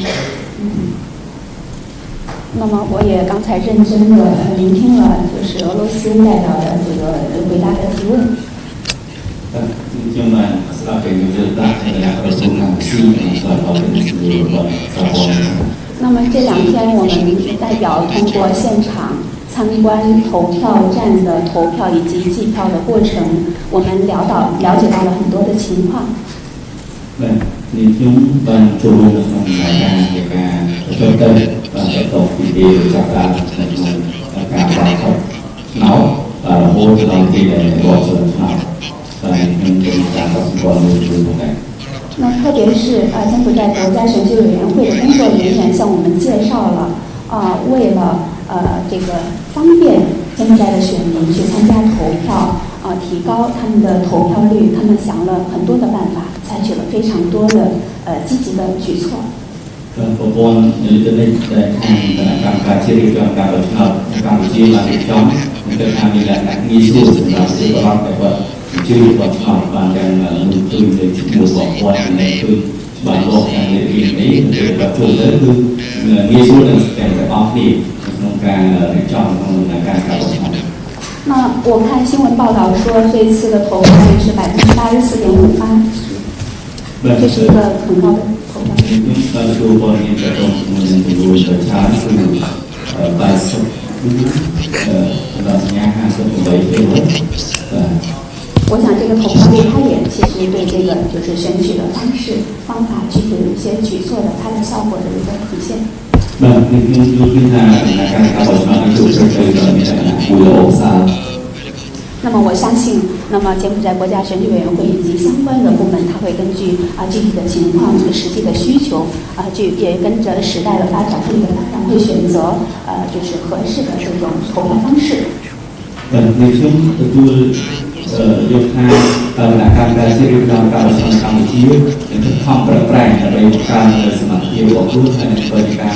那么我也刚才认真的聆听了，就是俄罗斯代表的这个回答的提问。nhưng mà sau khi mình được đạt thì là có số hàng xin và có cái sự那么这2天，我们代表通过现场参观投票站的投票以及计票的过程，我们了解到了很多的情况。thì chúng ban chủ động trong ngày ca cho tới và tiếp tục thì điều tra ra cả bài học nó và hỗ trợ đồng kỳ để hỗ trợ nó và những cáiการtập huấn của mình 那特别是柬埔寨国家选举委员会的工作人员向我们介绍了为了这个方便柬埔寨的选民去参加投票提高他们的投票率，他们想了很多的办法，采取了非常多的积极的举措。ប្រព័ន្ធឥឡូវនេះដែលខាងគណៈកម្មការជាតិរៀបចំការបោះឆ្នោតកម្ពុជាបានរៀបចំនិងគិតថាមានលក្ខណៈងាយស្រួលសម្រាប់ប្រជាពលរដ្ឋដែលគាត់ជឿបោះឆ្នោតបានយ៉ាងលឿនលឿនទៅជាមួយបងប្អូនដែលគឺបានលោកខាងនេះនេះគឺគាត់ចូលទៅគឺងាយស្រួលទាំងអស់គ្នាក្នុងការរៀបចំក្នុងការការបោះឆ្នោត 那我看新闻报道说，这次的投票率是84.58%，这是一个很高的投票率。我想这个投票率，它也其实对这个就是选举的方法具体有一些举措的它的效果的一个体现。 那么我相信，那么柬埔寨国家选举委员会以及相关的部门，它会根据具体的情况、实际的需求，也跟着时代的发展，会选择就是合适的这种投票方式。យកថាដំណាក់កាលការជារៀបចំការបោះឆ្នោតកម្ពុជានឹងខំប្រឹងប្រែងដើម្បីបង្កើនសមត្ថភាពរបស់ខ្លួនហើយនឹងធ្វើការ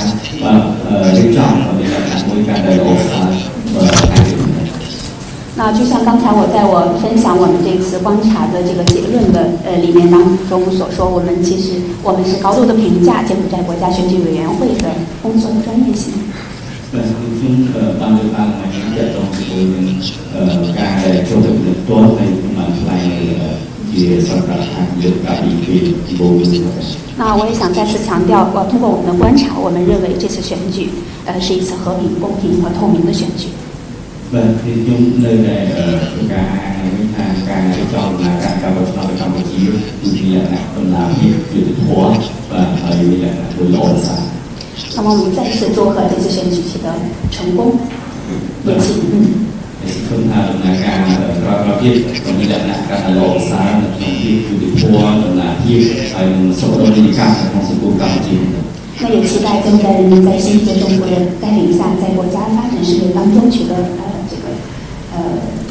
រៀបចំឲ្យមានលក្ខណៈមួយការដែលល្អស្អាត 那就像刚才我在分享我们这次观察的这个结论的里面当中所说，我们是高度的评价柬埔寨国家选举委员会的工作的专业性。 chúng ban điều ban ngày hôm nay trong buổi ca cho được tốt hay mà lại chỉ sau cả hàng được cả bị bồi. 那我也想再次强调，通过我们的观察，我们认为这次选举是一次和平、公平和透明的选举。 thì chúng nơi này cả ngày càng cho là cả bầu trời Campuchia thì là phần làm việc tuyệt hóa và hay là đối lộ ra. 那么我们再次祝贺这次选举取得成功，也请คนทำงานเราที่ตรงนี้แหละนะการหล่อสารของที่อยู่ทั่วนะที่เป็นสมรภูมิการของสกุลกัมพูชี 那也期待柬埔寨人民在新一届中国人带领下，在国家发展事业当中取得这个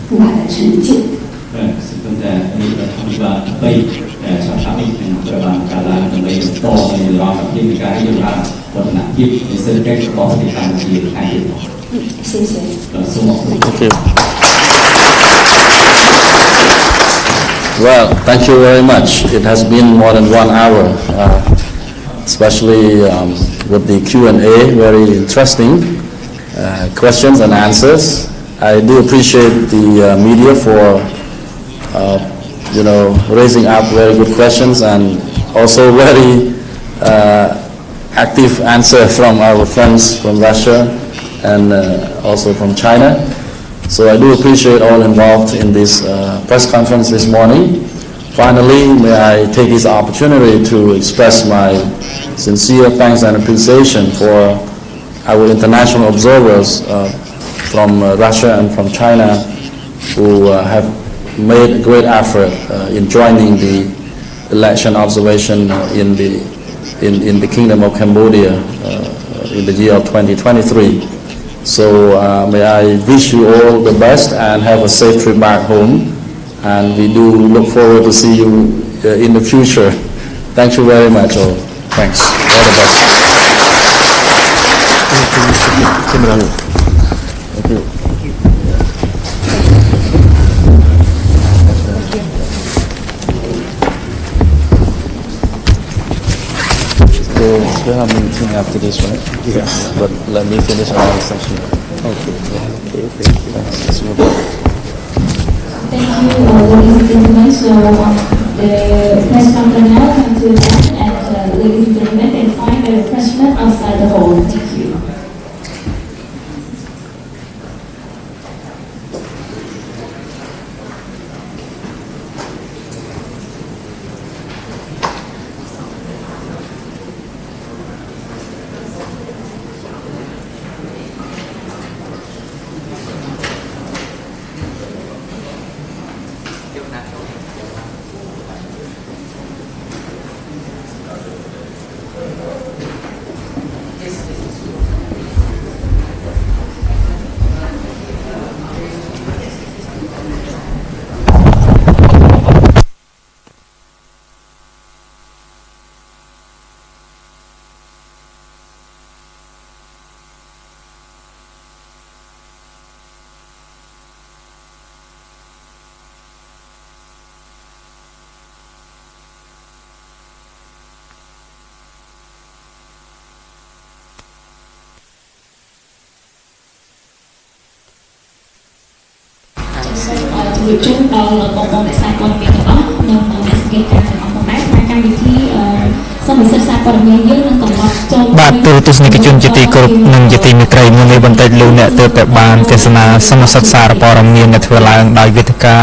更大的成就。 sebentar ini terlibat baik saat ini dalam keadaan kembali to di dalam aktivitas hidup aktif di sekitar komunitas di akhir. 谢谢。 Well, thank you very much. It has been more than 1 hour, especially with the Q&A, very interesting questions and answers. I do appreciate the media for raising up very good questions and also very active answer from our friends from Russia and also from China. So I do appreciate all involved in this press conference this morning. Finally, may I take this opportunity to express my sincere thanks and appreciation for our international observers from Russia and from China who have made a great effort in joining the election observation in the Kingdom of Cambodia in the year of 2023. So may I wish you all the best and have a safe trip back home. And we do look forward to see you in the future. Thank you very much all. Thanks. All the best. Thank you. We have a meeting after this, right? Yes. But let me finish our session. Okay. Okay. Thank you. Thanks. ladies and gentlemen. So the press conference now comes to an end, and ladies and gentlemen, can find the refreshment outside the hall. Thank you. Chúng tôi bộ môn đại con miền Bắc nhưng mà mình sẽการจัดออกแบบมาการวิธีสมัยศึกษาปริญญาเยอะนั่นต่อมาจนบาทตัวตุสนิกชนจิตกรุบหนึ่งจิตมิตรมุนีบันเทิงลูเนี่ยเติบแต่บานเทศนาสมศึกษาปรมีในทวารางได้วิทยา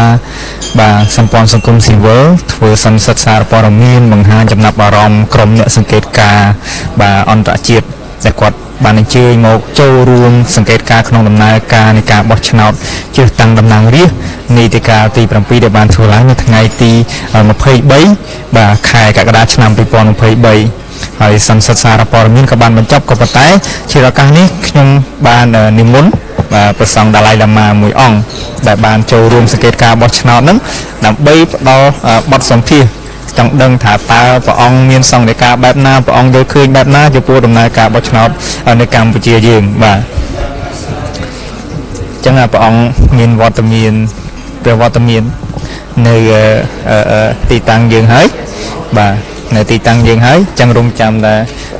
บาสัมปอนสังคมสิเวอร์ทวสมศึกษาปรมีบางหาจำนับอารมณ์กรมเนี่ยสังเกตการบาอันตรจิตแต่กวดบานเชยโมกโจรวมสังเกตการขนมดำนาการในการบอชนอตเชื่อตั้งดำนางเรียนิติการตีประปีเดบานทัวร์ล้างในทางไงตีมาเพย์ใบบาขายกระดาษชนำไปปอนเพย์ใบไอ้สัมสัตสารปรมินกับบานบรรจบกับปะไตเชื่อการนี้ขนมบานนิมุนประสงดาไลลามามวยอ่องแต่บานโจรวมสังเกตการบอชนอตนั้นนำใบเราบอชสมพีจังดังถาตาพระองค์มีส่งในการแบบหน้าพระองค์โดยคืนแบบหน้าจะพูดดำเนินการบชนอบในการปุจเจียยืงบ่าจังพระองค์มีวัตมีนเป็นวัตมีนในตีตังยืงเฮ้ยบ่าในตีตังยืงเฮ้ยจังรุ่งจำแต่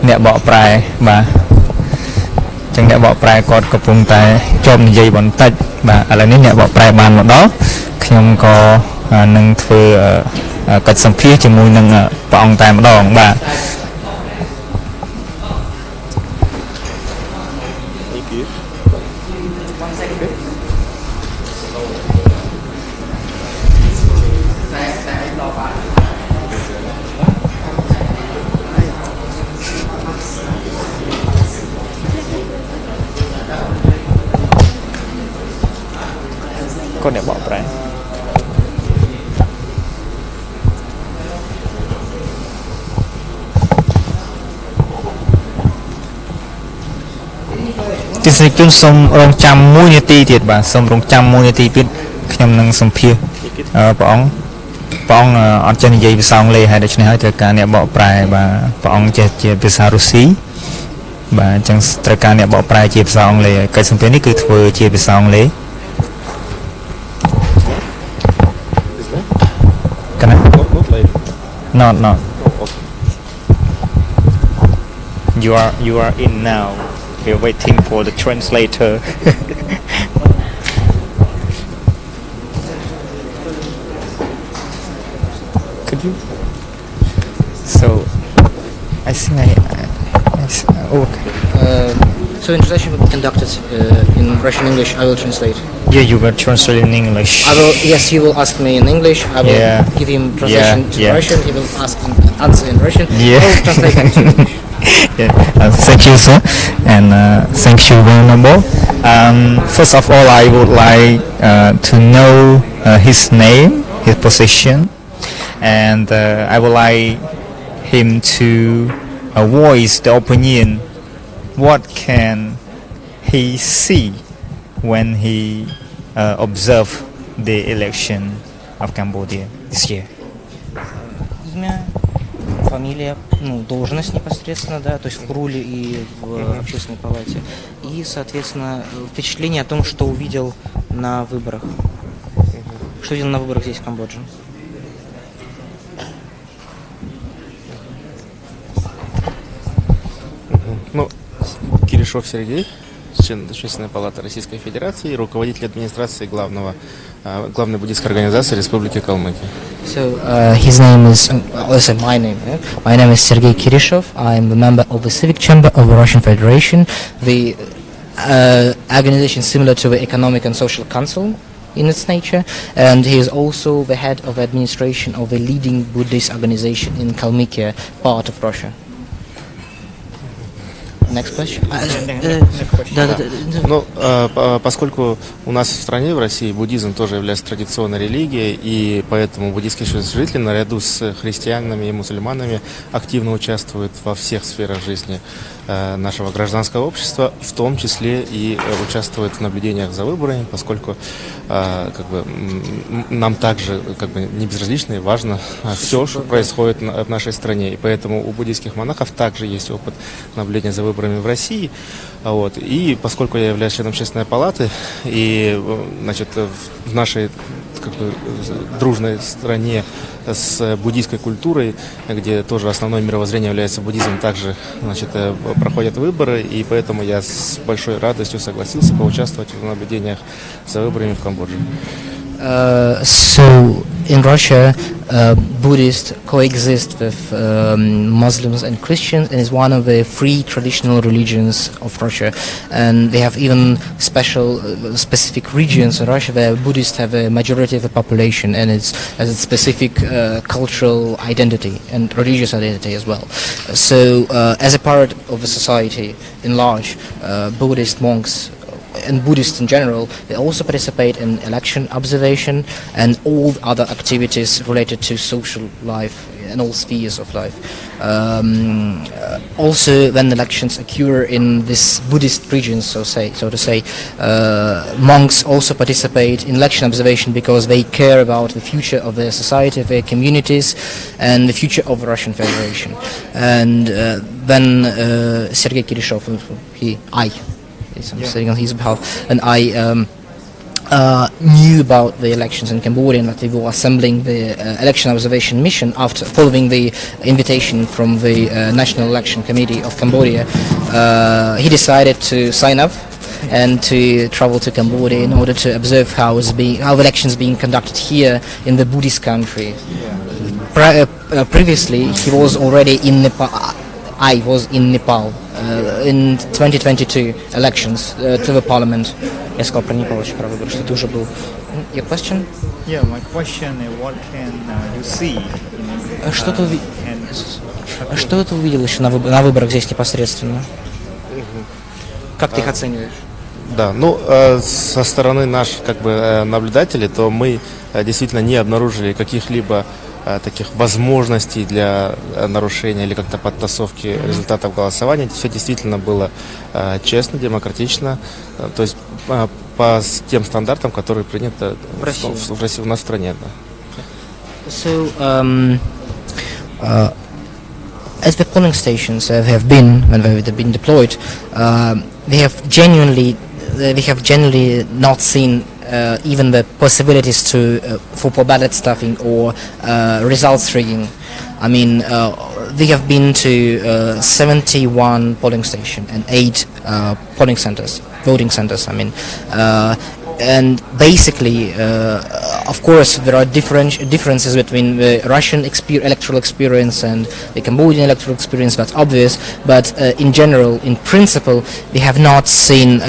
เนี่ยเบาปลายบ่าจังเนี่ยเบาปลายกอดกระพุ้งแต่จมใหญ่บนตัดบ่าอะไรนี้เนี่ยเบาปลายบานหมดđóขยมก็นึงถือกัดสัมผัสจมูกนึงปองแต่มาดองบ่า con để bỏ ra thì sẽ chôn sông rong trăm mũi nheti thiệt bà sông rong trăm mũi nheti biết nhầm năng sông phia bóng ở trên dây sông lê hay để cho nên cả nè bỏ prai bà bóng chơi về sao Russi bà chẳng tất cả nè bỏ prai chơi sông lê cái sông phia này cứ thưa chơi về sông lê Not. You are in now. We're waiting for the translator. Could you? So, I think okay. So introduction will be conducted in Russian English. I will translate. Yeah, you will translate in English. Yes, he will ask me in English. I will give him translation to Russian. He will answer in Russian. Yeah. I will translate back to English. Thank you, sir, and thank you, Venerable. First of all, I would like to know his name, his position, and I would like him to voice the opinion. What can he see when he observe the election of Cambodia this year? Имя, фамилия, должность непосредственно, да, то есть в руле и в общественной палате. И, соответственно, впечатление о том, что увидел на выборах. Что видел на выборах здесь, в Камбодже. Ну, Киришов Сергей. член Общественной палаты Российской Федерации и руководитель администрации главной буддийской организации Республики Калмыкия. So his name is also my name. My name is Sergei Kirishov. I am a member of the Civic Chamber of the Russian Federation, the organization similar to the Economic and Social Council in its nature, and he is also the head of administration of a leading Buddhist organization in Kalmykia, part of Russia. Next question. Ну, поскольку у нас в стране, в России, буддизм тоже является традиционной религией, и поэтому буддийские жители наряду с христианами и мусульманами активно участвуют во всех сферах жизни нашего гражданского общества, в том числе и участвуют в наблюдениях за выборами, поскольку нам также не безразлично и важно все, что происходит в нашей стране. И поэтому у буддийских монахов также есть опыт наблюдения за выборами в России. Вот. И поскольку я являюсь членом Общественной палаты, и в нашей дружной стране с буддийской культурой, где тоже основное мировоззрение является буддизм, также проходят выборы, и поэтому я с большой радостью согласился поучаствовать в наблюдениях за выборами в Камбодже. So in Russia, Buddhists coexist with Muslims and Christians, and is one of the three traditional religions of Russia. And they have even specific regions in Russia where Buddhists have a majority of the population, and it has a specific cultural identity and religious identity as well. So as a part of the society in large, Buddhist monks and Buddhists in general, they also participate in election observation and all other activities related to social life and all spheres of life. Also, when elections occur in this Buddhist regions, so to say, monks also participate in election observation because they care about the future of their society, of their communities, and the future of the Russian Federation. And when Sergei Kirishov, I'm saying on his behalf, and I knew about the elections in Cambodia and that they were assembling the election observation mission after following the invitation from the National Election Committee of Cambodia. He decided to sign up and to travel to Cambodia in order to observe how elections being conducted here in the Buddhist country. Previously, he was already in Nepal. I was in Nepal in 2022 elections to the parliament. Я сказал про Непал очень про выборы, что ты уже был. Your question? Yeah, my question is what can you see? Что ты увидел еще на выборах здесь непосредственно? Как ты их оцениваешь? Да, со стороны наших наблюдателей, то мы действительно не обнаружили каких-либо таких возможностей для нарушения или как-то подтасовки результатов голосования. Все действительно было честно, демократично, то есть по тем стандартам, которые приняты в России, у нас в стране. Да. So, as the polling stations have been, when they've been deployed, they have genuinely not seen even the possibilities for ballot stuffing or results rigging. I mean, they have been to 71 polling stations and 8 voting centers. I mean, and basically, of course, there are differences between the Russian electoral experience and the Cambodian electoral experience. That's obvious. But in general, in principle, we have not seen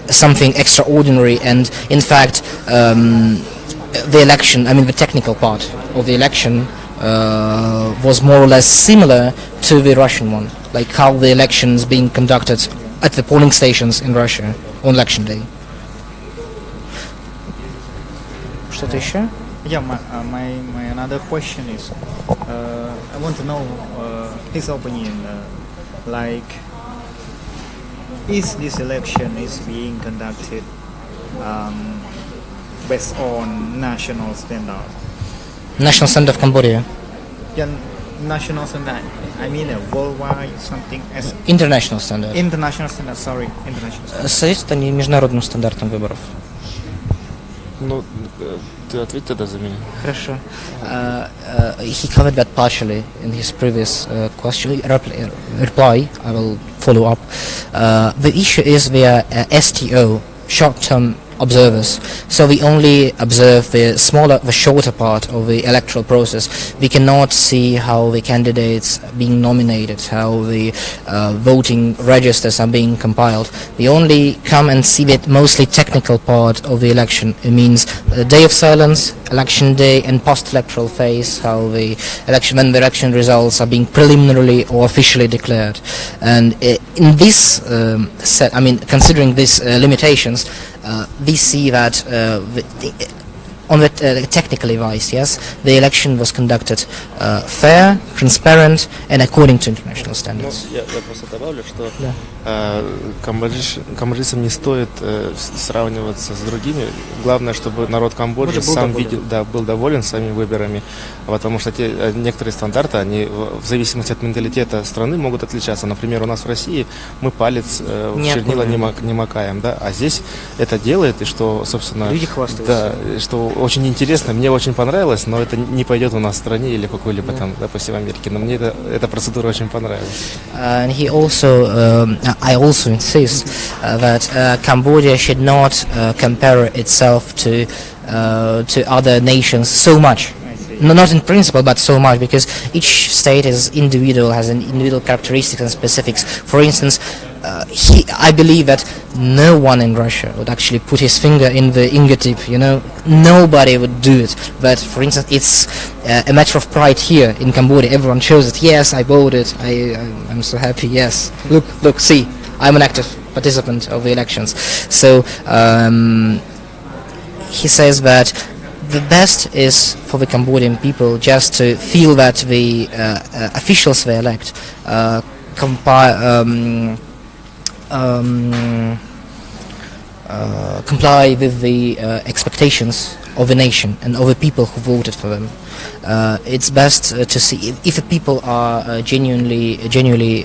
something extraordinary. And in fact, the election, I mean, the technical part of the election was more or less similar to the Russian one, like how the elections being conducted at the polling stations in Russia on election day. Что-то еще? Yeah, my another question is, I want to know his opinion. Like, is this election is being conducted based on national standard? National standard of Cambodia. Yeah, national standard. I mean a worldwide something as international standard. International standard. Sorry, international standard. Соответствует они международным стандартам выборов. Ты ответь тогда за меня. Хорошо. He covered that partially in his previous question reply. I will follow up. The issue is we are STO, short-term observers, so we only observe the shorter part of the electoral process. We cannot see how the candidates are being nominated, how the voting registers are being compiled. We only come and see the mostly technical part of the election. It means the day of silence, election day, and post-electoral phase, how the election, when the election results are being preliminarily or officially declared. And in this considering these limitations, we see that on the technical advice, yes, the election was conducted fair, transparent, and according to international standards. Я просто добавлю, что камбоджийцам не стоит сравниваться с другими. Главное, чтобы народ Камбоджи сам видел, был доволен самими выборами, потому что некоторые стандарты, они в зависимости от менталитета страны могут отличаться. Например, у нас в России мы палец в чернила не макаем, да, а здесь это делает, и что, собственно, люди хвастаются. Да, что очень интересно, мне очень понравилось, но это не пойдет у нас в стране или какой-либо там, допустим, в Америке. Но мне эта процедура очень понравилась. And he also, I also insist that Cambodia should not compare itself to other nations so much. No, not in principle, but so much, because each state is individual, has an individual characteristics and specifics. For instance, I believe that no one in Russia would actually put his finger in the ingot tip, you know, nobody would do it. But for instance, it's a matter of pride here in Cambodia. Everyone shows it. Yes, I voted. I'm so happy. Yes, look, see, I'm an active participant of the elections. So he says that the best is for the Cambodian people just to feel that the officials they elect comply with the expectations of the nation and of the people who voted for them. It's best to see if the people are genuinely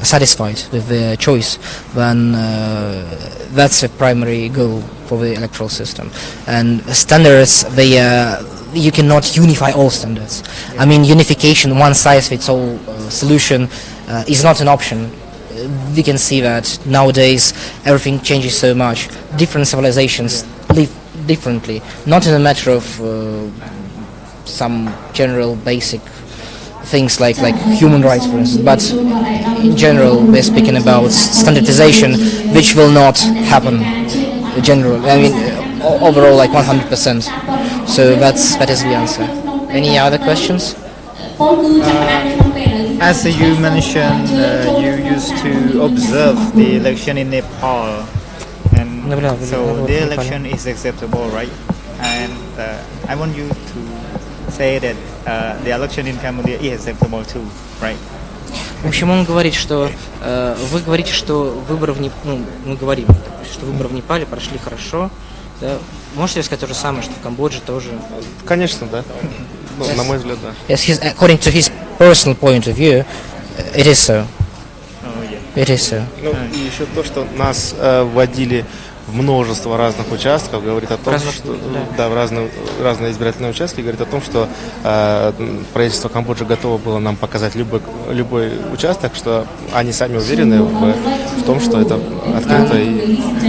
satisfied with their choice, then that's the primary goal for the electoral system. And standards, you cannot unify all standards. I mean, unification, one size fits all solution is not an option. We can see that nowadays everything changes so much. Different civilizations live differently, not in a matter of some general basic things like human rights, for instance, but in general we're speaking about standardization, which will not happen in general. I mean, overall, like 100%. So that is the answer. Any other questions? As you mentioned, you used to observe the election in Nepal, and so the election is acceptable, right? And I want you to say that the election in Cambodia is acceptable too, right? В общем, он говорит, что вы говорите, что выборы мы говорим, что выборы в Непале прошли хорошо. Да? Можете сказать то же самое, что в Камбодже тоже? Конечно, да. Ну, на мой взгляд, да. Yes, according to his personal point of view, it is so. It is so. Ну, и еще то, что нас вводили в множество разных участков, говорит о том, что в разные избирательные участки, говорит о том, что правительство Камбоджи готово было нам показать любой участок, что они сами уверены в том, что это открыто.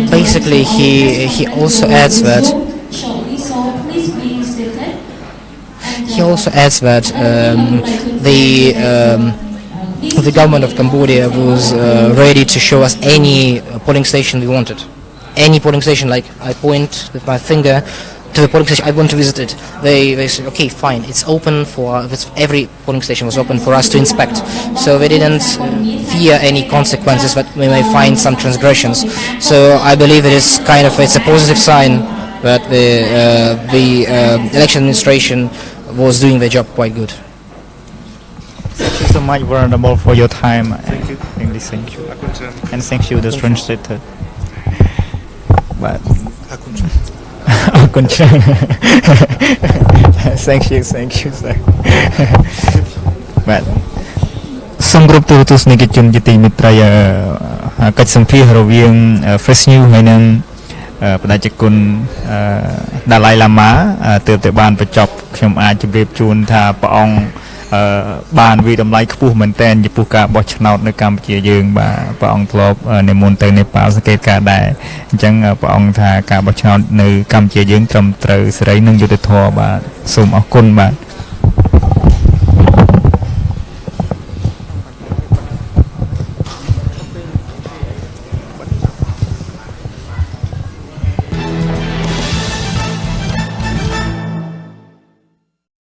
Basically, he also adds that the government of Cambodia was ready to show us any polling station we wanted. Any polling station, like I point with my finger to the polling station, I want to visit it. They said, okay, fine, it's open for, every polling station was open for us to inspect. So they didn't fear any consequences that we may find some transgressions. So I believe it's a positive sign that the election administration was doing their job quite good. Thank you so much, Venerable, for your time. Thank you. Thank you. And thank you, the translator. But thank you, sir. But សូមគោរពទូរទស្សនិកជនជាទីមេត្រីកិច្ចសម្ភាសន៍រវាង Fresh News ហើយនឹងបដិជគុណដាឡៃឡាម៉ាទើបតែបានបញ្ចប់ខ្ញុំអាចជម្រាបជូនថាព្រះអង្គ បានវិតម្លៃខ្ពស់មែនតែនចំពោះការបោះឆ្នោតនៅកម្ពុជាយើងបាទព្រះអង្គធ្លាប់និមន្តទៅនេប៉ាល់សង្កេតការណ៍ដែរអញ្ចឹងព្រះអង្គថាការបោះឆ្នោតនៅកម្ពុជាយើងត្រឹមត្រូវសេរីនិងយុត្តិធម៌បាទសូមអរគុណបាទ